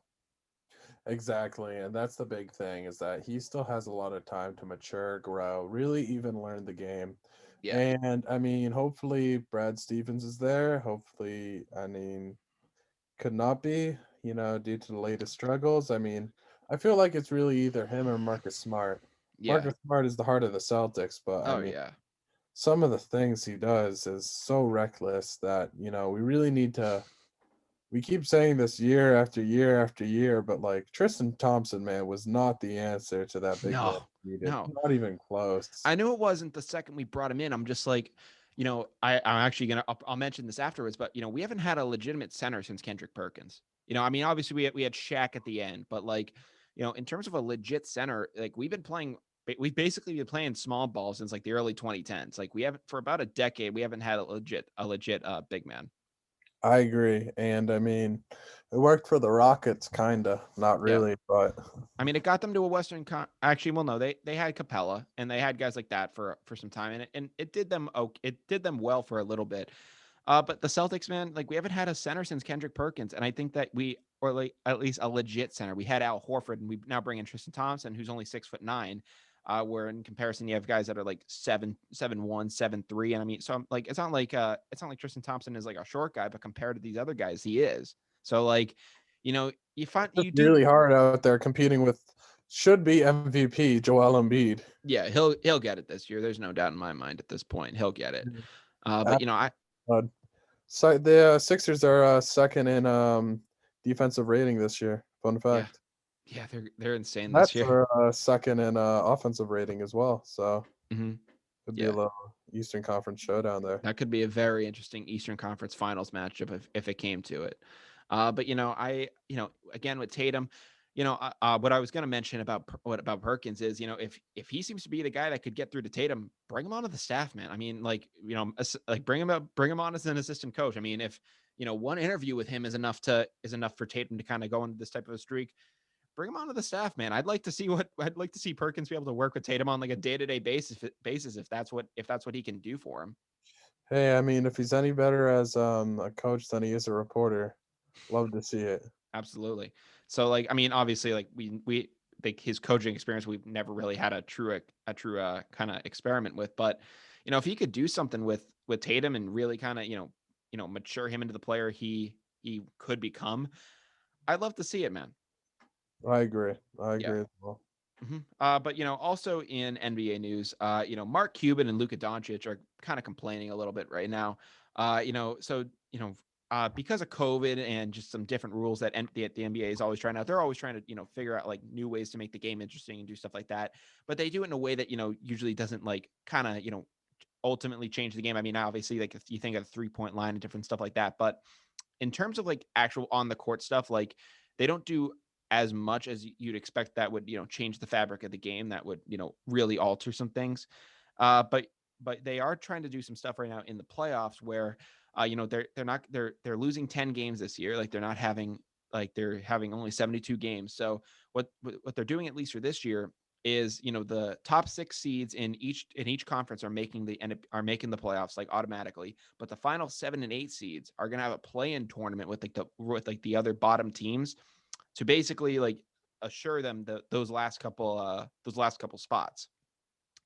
exactly. And that's the big thing is that he still has a lot of time to mature, grow, really even learn the game. Yeah. And I mean, hopefully Brad Stevens is there. Hopefully, I mean, could not be, due to the latest struggles. I mean, I feel like it's really either him or Marcus Smart. Yeah. Marcus Smart is the heart of the Celtics, but I Oh mean, yeah. some of the things he does is so reckless that, we really need to. We keep saying this year after year after year, but like Tristan Thompson, man, was not the answer to that big man No. needed. No. Not even close. I knew it wasn't the second we brought him in. I'm just like, I'm actually I'll mention this afterwards, but we haven't had a legitimate center since Kendrick Perkins. I mean, obviously we had Shaq at the end, but in terms of a legit center, like we've basically been playing small ball since like the early 2010s. Like, we haven't, for about a decade, we haven't had a legit big man. I agree. And I mean, it worked for the Rockets, kinda. Not Yeah. really, but I mean, it got them to a Actually, well, no, they had Capella, and they had guys like that for some time, and it did them it did them well for a little bit. But the Celtics, man, like, we haven't had a center since Kendrick Perkins, and I think that or like at least a legit center. We had Al Horford, and we now bring in Tristan Thompson, who's only 6'9". Where in comparison, you have guys that are like 7'1", 7'3", and I mean, so I'm like, it's not like Tristan Thompson is like a short guy, but compared to these other guys, he is. So you find just you do. really hard out there competing with should be MVP Joel Embiid. Yeah, he'll get it this year. There's no doubt in my mind at this point. He'll get it. But I Absolute. So the Sixers are second in defensive rating this year. Fun yeah, fact. yeah, they're insane this Nets year. are second in offensive rating as well. So Hmm. could be a Yeah, little Eastern Conference showdown there. that could be a very interesting Eastern Conference Finals matchup if it came to it. But again with Tatum, what I was going to mention about Perkins is, if he seems to be the guy that could get through to Tatum, bring him onto the staff, man. I mean, bring him on as an assistant coach. I mean, if one interview with him is enough for Tatum to kind of go into this type of a streak, bring him onto the staff, man. I'd like to see Perkins be able to work with Tatum on like a day-to-day basis if that's what he can do for him. Hey, I mean, if he's any better as a coach than he is a reporter, love to see it. Absolutely. So I mean, obviously, like, we like his coaching experience, we've never really had a true kind of experiment with. But if he could do something with Tatum and really kind of mature him into the player he could become, I'd love to see it, man. I agree. I Yeah. agree as well. But also in NBA news, Mark Cuban and Luka Doncic are kind of complaining a little bit right now. So because of COVID and just some different rules that the NBA is always trying out, they're always trying to figure out like new ways to make the game interesting and do stuff like that. But they do it in a way that usually doesn't like kind of ultimately change the game. I mean, obviously, like if you think of the 3-point line and different stuff like that, but in terms of like actual on the court stuff, like they don't do as much as you'd expect that would, change the fabric of the game, that would, really alter some things. But they are trying to do some stuff right now in the playoffs where, they're losing 10 games this year. Like they're having only 72 games. So what they're doing, at least for this year, is the top 6 seeds in each conference are making the playoffs like automatically, but the final 7 and 8 seeds are going to have a play-in tournament with the other bottom teams to basically like assure them those last couple spots.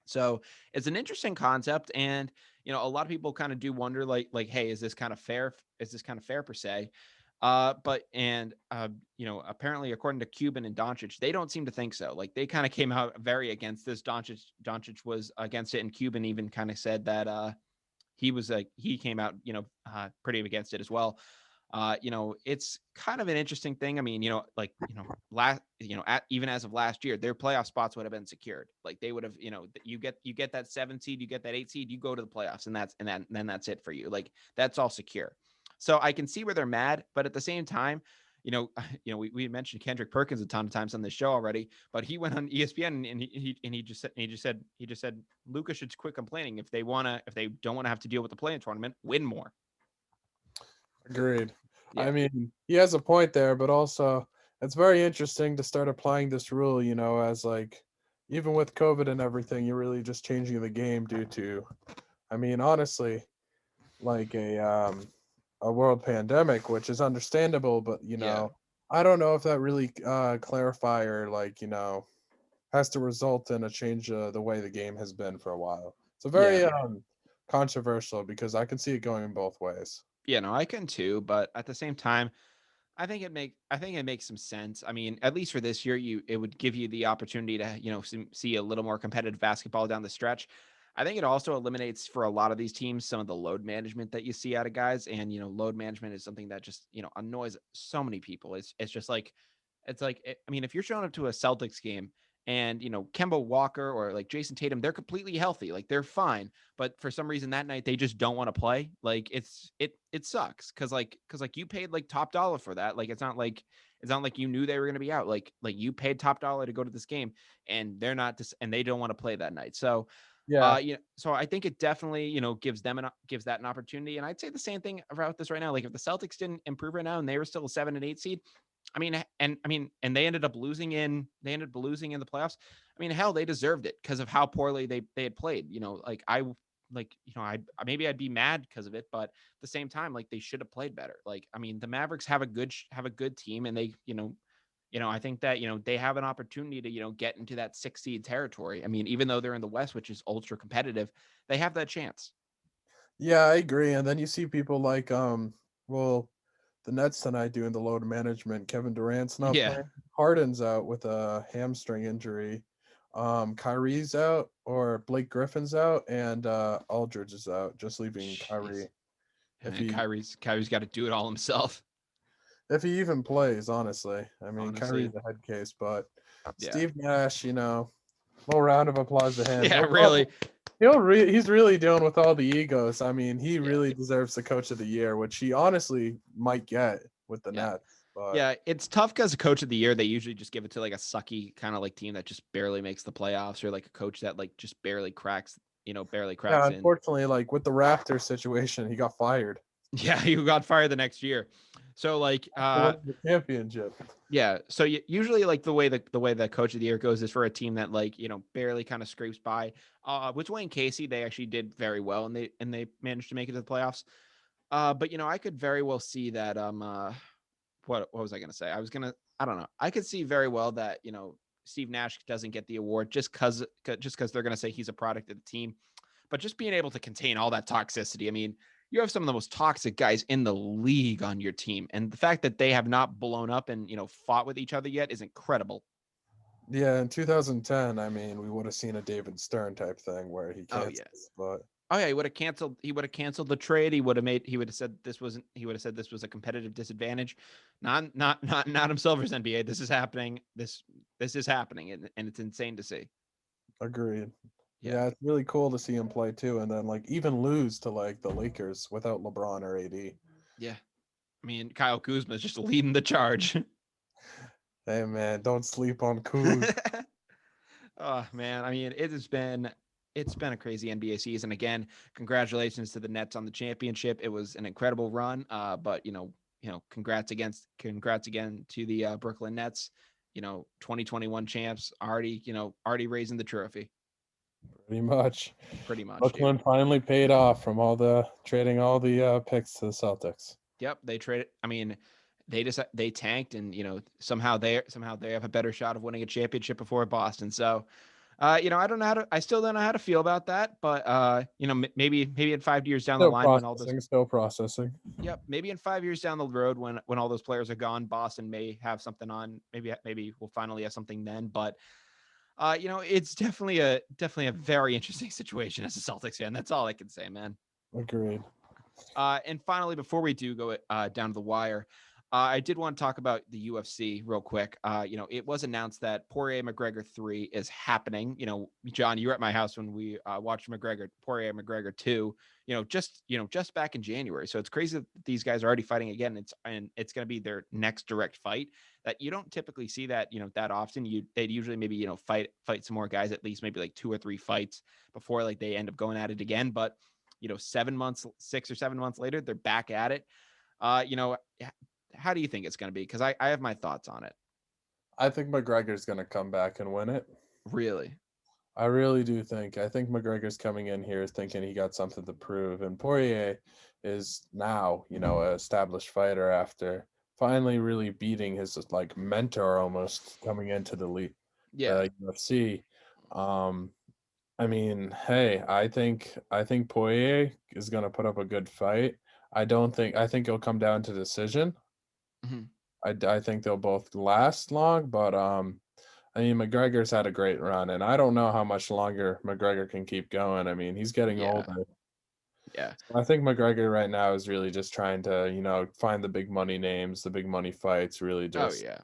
So it's an interesting concept, and a lot of people kind of do wonder, like, hey, is this kind of fair? Is this kind of fair per se? Apparently, according to Cuban and Doncic, they don't seem to think so. Like they kind of came out very against this. Doncic was against it, and Cuban even kind of said that he came out pretty against it as well. It's kind of an interesting thing. I mean, even as of last year, their playoff spots would have been secured. Like they would have, you get that 7 seed, you get that 8 seed, you go to the playoffs, and then that's it for you. Like that's all secure. So I can see where they're mad, but at the same time, we mentioned Kendrick Perkins a ton of times on this show already, but he went on ESPN and he just said Luka should quit complaining if they don't want to have to deal with the play-in tournament, win more. Agreed. I Yeah. mean, he has a point there, but also it's very interesting to start applying this rule, as like even with COVID and everything, you're really just changing the game due to, I mean, honestly, like a world pandemic, which is understandable, but Yeah. I don't know if that really clarify or like, has to result in a change the way the game has been for a while. So Yeah. very controversial because I can see it going both ways. Yeah, no, I can too, but at the same time, I think it makes some sense. I mean, at least for this year, it would give you the opportunity to, see a little more competitive basketball down the stretch. I think it also eliminates for a lot of these teams some of the load management that you see out of guys, and load management is something that just annoys so many people. It's just like I mean, if you're showing up to a Celtics game and Kemba Walker or like Jayson Tatum, they're completely healthy, like they're fine, but for some reason that night they just don't want to play. Like it sucks because you paid like top dollar for that. Like it's not like you knew they were going to be out. Like you paid top dollar to go to this game, and they're not and they don't want to play that night. So Yeah. so I think it definitely, gives that an opportunity. And I'd say the same thing about this right now. Like if the Celtics didn't improve right now and they were still a 7 and 8 seed, and they ended up losing in the playoffs. I mean, hell, they deserved it because of how poorly they had played. Maybe I'd be mad because of it, but at the same time, like they should have played better. Like, I mean, the Mavericks have a good team, and I think that they have an opportunity to get into that 6 seed territory. I mean, even though they're in the West, which is ultra competitive, they have that chance. Yeah, I agree. And then you see people like well, the Nets tonight doing the load management. Kevin Durant's not Yeah, playing. Harden's out with a hamstring injury. Kyrie's out or Blake Griffin's out and Aldridge is out, just leaving jeez. Kyrie if And he Kyrie's got to do it all himself. if he even plays, honestly. I mean, Honestly, Kyrie's a head case, but yeah, Steve Nash, little round of applause to him. yeah, really. He's really dealing with all the egos. I mean, he Yeah, really deserves the coach of the year, which he honestly might get with the yeah. Nets. But Yeah, it's tough because coach of the year, they usually just give it to like a sucky kind of like team that just barely makes the playoffs, or like a coach that like just barely yeah, cracks in. unfortunately, like with the Raptors situation, he got fired Yeah, you got fired the next year. So like for winning the championship. yeah, so usually like the way that coach of the year goes is for a team that like, barely kind of scrapes by. With Wayne Casey, they actually did very well, and they managed to make it to the playoffs. But I could very well see that what was I going to say? I don't know. I could see very well that, Steve Nash doesn't get the award just cuz they're going to say he's a product of the team. But just being able to contain all that toxicity. I mean, you have some of the most toxic guys in the league on your team, and the fact that they have not blown up and, fought with each other yet is incredible. Yeah, in 2010, I mean, we would have seen a David Stern type thing where he Oh yeah. cancels, but Oh yeah, he would have canceled the trade. He would have said this was a competitive disadvantage. Not himself as NBA. This is happening. This is happening, and it's insane to see. agreed. Yeah. Yeah, it's really cool to see him play too, and then like even lose to like the Lakers without LeBron or AD. Yeah. I mean, Kyle Kuzma is just leading the charge. Hey man, don't sleep on Kuz. Oh man, I mean, it's been a crazy NBA season. Again, congratulations to the Nets on the championship. It was an incredible run. But congrats again to the Brooklyn Nets. 2021 champs already raising the trophy. Pretty much. Pretty much, dude. Brooklyn finally paid off from all the trading all the picks to the Celtics. Yep, they traded. I mean, they tanked, and somehow they have a better shot of winning a championship before Boston. So, I still don't know how to feel about that, but maybe in 5 years down the line when all those, Still processing. yep, maybe in 5 years down the road when all those players are gone, Boston may have something on. Maybe we'll finally have something then. But it's definitely a very interesting situation as a Celtics fan. That's all I can say, man. Agreed. And finally, before we do go down to the wire, I did want to talk about the UFC real quick. It was announced that Poirier McGregor 3 is happening. John, you were at my house when we watched Poirier McGregor 2. Just back in January. So it's crazy that these guys are already fighting again. It's going to be their next direct fight. That you don't typically see that that often. They'd usually maybe fight some more guys, at least maybe like 2 or 3 fights before like they end up going at it again. But 7 months, 6 or 7 months later, they're back at it. How do you think it's going to be? Because I have my thoughts on it. I think McGregor's gonna come back and win it. Really? I really do think. I think McGregor's coming in here thinking he got something to prove, and Poirier is now, an established fighter after finally really beating his like mentor almost coming into Yeah. the UFC. Um, I mean, hey, I think Poirier is gonna put up a good fight. I think it'll come down to decision. Mhm. I think they'll both last long, but I mean, McGregor's had a great run, and I don't know how much longer McGregor can keep going. I mean, he's getting Yeah. older. Yeah. I think McGregor right now is really just trying to, find the big money names, the big money fights, really Oh, just yeah.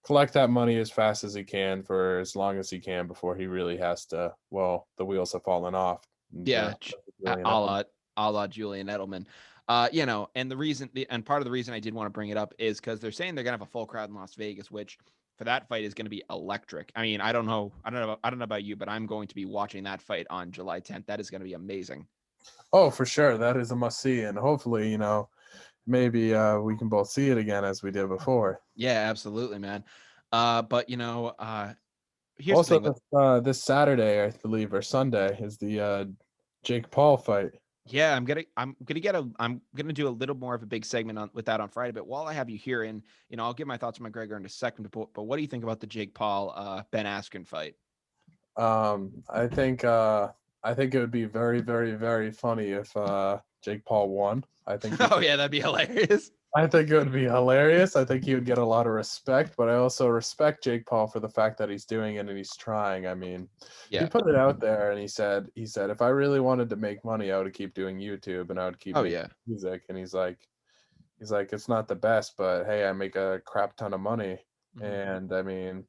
collect that money as fast as he can for as long as he can before he really has to, well, the wheels have fallen off. And, Yeah. Julian A Edelman. la, Julian Edelman. And part of the reason I did want to bring it up is because they're saying they're going to have a full crowd in Las Vegas, which for that fight is going to be electric. I mean, I don't know about you, but I'm going to be watching that fight on July 10th. That is going to be amazing. Oh, for sure. That is a must see. And hopefully, maybe we can both see it again as we did before. Yeah, absolutely, man. But here's the Also, thing with this Saturday, I believe, or Sunday, is the Jake Paul fight. yeah, I'm gonna do a little more of a big segment with that on Friday. But while I have you here, and I'll give my thoughts on McGregor in a second. But what do you think about the Jake Paul Ben Askren fight? I think it would be very, very, very funny if Jake Paul won. Oh yeah, that'd be hilarious. I think it would be hilarious. I think he would get a lot of respect, but I also respect Jake Paul for the fact that he's doing it and he's trying. I mean, he Yeah. put it out there and he said if I really wanted to make money, I would keep doing YouTube and I would keep Oh making yeah. music. And he's like, it's not the best, but hey, I make a crap ton of money. Mhm. And I mean,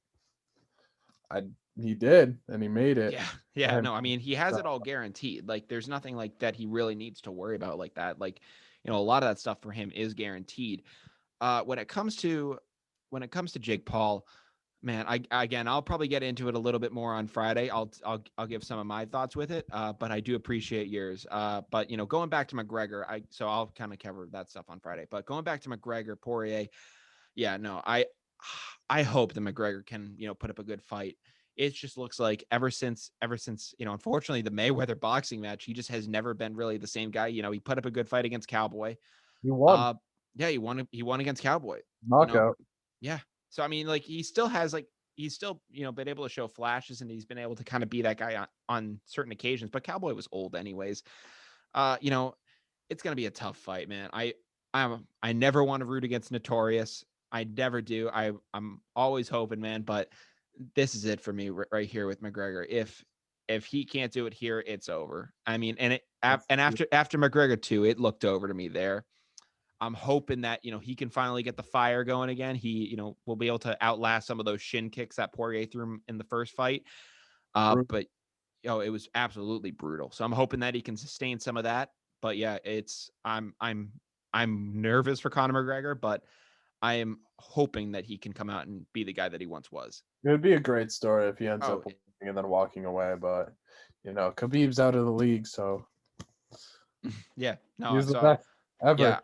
I he did and he made it. Yeah. Yeah. And No, I mean he has so it all guaranteed. Like there's nothing like that he really needs to worry about like that. Like a lot of that stuff for him is guaranteed. When it comes to Jake Paul, man, I'll probably get into it a little bit more on Friday. I'll give some of my thoughts with it. But I do appreciate yours. But going back to McGregor, so I'll kind of cover that stuff on Friday. But going back to McGregor, Poirier, yeah, no, I hope that McGregor can put up a good fight. It just looks like ever since unfortunately the Mayweather boxing match, he just has never been really the same guy. He put up a good fight against Cowboy. he won Uh, yeah, he won against Cowboy. You know, knockout. yeah. So I mean, like he still has he's still been able to show flashes and he's been able to kind of be that guy on certain occasions. But Cowboy was old anyways. Uh, you know, it's gonna be a tough fight, man. I never want to root against Notorious. I never do. I'm always hoping, man. But this is it for me right here with McGregor. If he can't do it here, it's over. I mean, and after McGregor too, it looked over to me there. I'm hoping that he can finally get the fire going again. He will be able to outlast some of those shin kicks that Poirier threw him in the first fight. But it was absolutely brutal. So I'm hoping that he can sustain some of that. But yeah, I'm nervous for Conor McGregor, but I am hoping that he can come out and be the guy that he once was. It would be a great story if he ends Oh up winning and then walking away, but Khabib's out of the league, so yeah, no. he's the So best ever. yeah,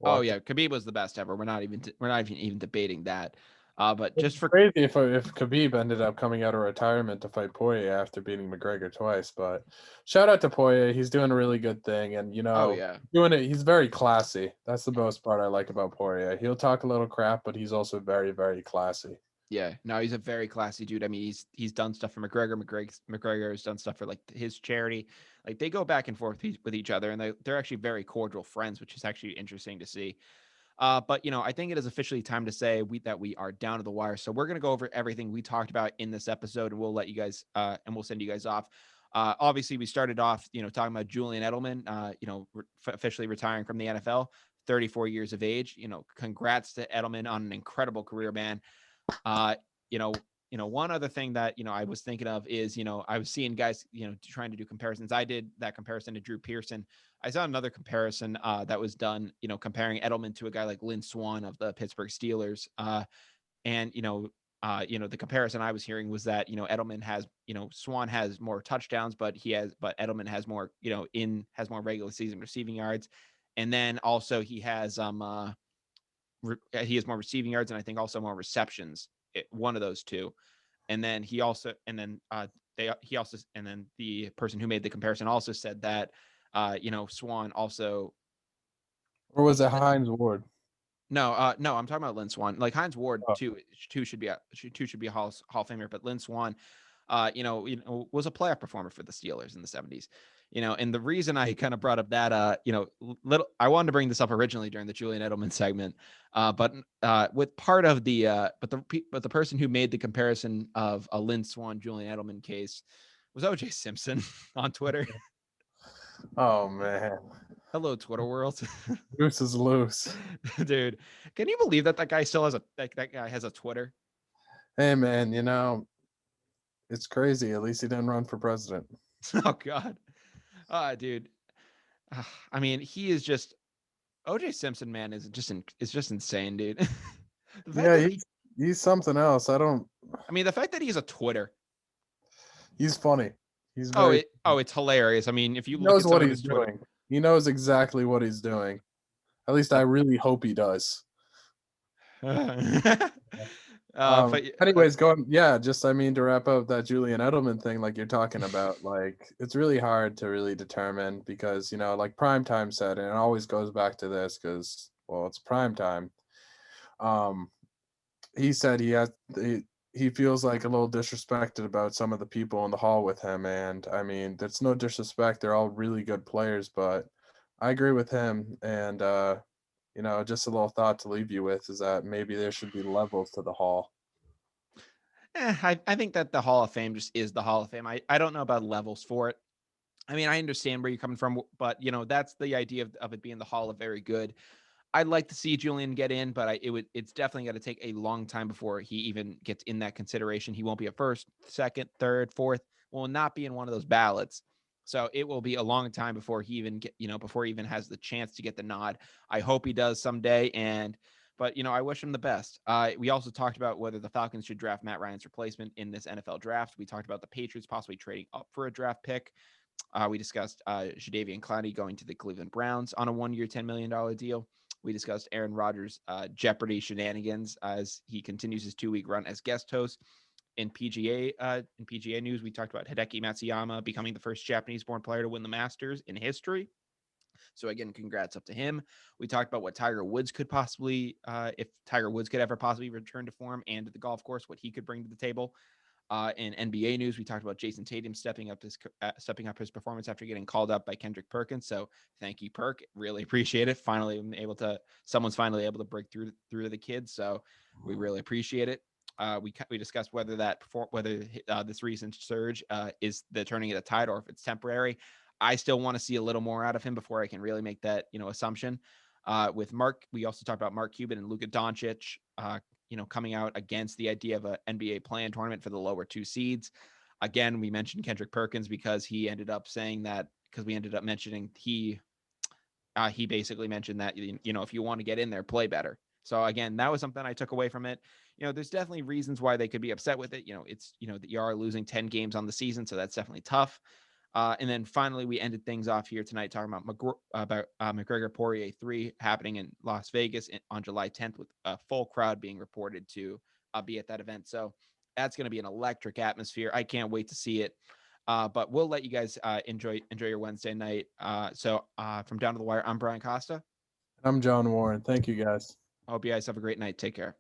oh Walked. yeah, Khabib was the best ever. We're not even debating that. But It'd just be for crazy if Khabib ended up coming out of retirement to fight Poirier after beating McGregor twice. But shout out to Poirier, he's doing a really good thing, and oh yeah, doing it. He's very classy. That's the most part I like about Poirier. He'll talk a little crap, but he's also very, very classy. yeah, no, he's a very classy dude. I mean, he's done stuff for McGregor. McGregor has done stuff for like his charity. Like they go back and forth with each other, and they're actually very cordial friends, which is actually interesting to see. But I think it is officially time to say that we are down to the wire. So we're gonna go over everything we talked about in this episode, and we'll let you guys and we'll send you guys off. Obviously, we started off, talking about Julian Edelman, officially retiring from the NFL, 34 years of age. Congrats to Edelman on an incredible career, man. Uh, you know, one other thing that I was thinking of is I was seeing guys trying to do comparisons. I did that comparison to Drew Pearson. I saw another comparison that was done, comparing Edelman to a guy like Lynn Swan of the Pittsburgh Steelers. And the comparison I was hearing was that Edelman has Swan has more touchdowns, but Edelman has more has more regular season receiving yards, and then also he has more receiving yards and I think also more receptions. One of those two, and then the person who made the comparison also said that Swan also Or was it Hines Ward? no, I'm talking about Lynn Swan. Like Hines Ward Oh, two should be a Hall of Famer, but Lynn Swan, was a playoff performer for the Steelers in the '70s. And the reason I kind of brought up that, I wanted to bring this up originally during the Julian Edelman segment, but with part of but the person who made the comparison of a Lynn Swan Julian Edelman case was O.J. Simpson on Twitter. oh man, Hello, Twitter world. loose is loose. Dude, can you believe that guy still has that guy has a Twitter? Hey man, it's crazy. At least he didn't run for president. Oh God, dude. I mean, he is just OJ Simpson, man, is just insane, dude. The fact Yeah, that he's something else. I don't. the fact that he has a Twitter. He's funny. He's very. It's hilarious. I mean, if you He look knows at some what of he's his Twitter, doing. He knows exactly what he's doing. At least I uh, really hope he does. but Anyways, just I mean to wrap up that Julian Edelman thing, like you're talking about, like it's really hard to really determine because like prime time said, and it always goes back to this because well, it's prime time. Um, he said he feels like a little disrespected about some of the people in the hall with him, and I mean that's no disrespect. They're all really good players, but I agree with him, and just a little thought to leave you with is that maybe there should be levels to the hall. I think that the Hall of Fame just is the Hall of Fame. I don't know about levels for it. I mean, I understand where you're coming from, but that's the idea of it being the Hall of Very Good. I'd like to see Julian get in, but it's definitely got to take a long time before he even gets in that consideration. He won't be a first, second, third, fourth, will not be in one of those ballots. So it will be a long time before he even before he even has the chance to get the nod. I hope he does someday. But I wish him the best. We also talked about whether the Falcons should draft Matt Ryan's replacement in this NFL draft. We talked about the Patriots possibly trading up for a draft pick. We discussed Jadeveon Clowney going to the Cleveland Browns on a 1-year, $10 million deal. We discussed Aaron Rodgers' Jeopardy shenanigans as he continues his 2-week run as guest host. In PGA news, we talked about Hideki Matsuyama becoming the first Japanese-born player to win the Masters in history. So again, congrats up to him. We talked about what Tiger Woods could possibly, if Tiger Woods could ever possibly return to form and to the golf course, what he could bring to the table. In NBA news, we talked about Jayson Tatum stepping up his performance after getting called up by Kendrick Perkins. So thank you, Perk. Really appreciate it. Someone's finally able to break through to the kids. So we really appreciate it. We discussed whether this recent surge is the turning of the tide or if it's temporary. I still want to see a little more out of him before I can really make that assumption. With Mark, we also talked about Mark Cuban and Luka Doncic. Coming out against the idea of an NBA play-in tournament for the lower two seeds. Again, we mentioned Kendrick Perkins because he ended up saying that, because we ended up mentioning he basically mentioned that, if you want to get in there, play better. So again, that was something I took away from it. There's definitely reasons why they could be upset with it. It's, that you are losing 10 games on the season, so that's definitely tough. And then finally, we ended things off here tonight talking about McGregor Poirier 3 happening in Las Vegas on July 10th, with a full crowd being reported to be at that event. So that's going to be an electric atmosphere. I can't wait to see it. But we'll let you guys enjoy your Wednesday night. So from Down to the Wire, I'm Brian Costa. I'm John Warren. Thank you, guys. I hope you guys have a great night. Take care.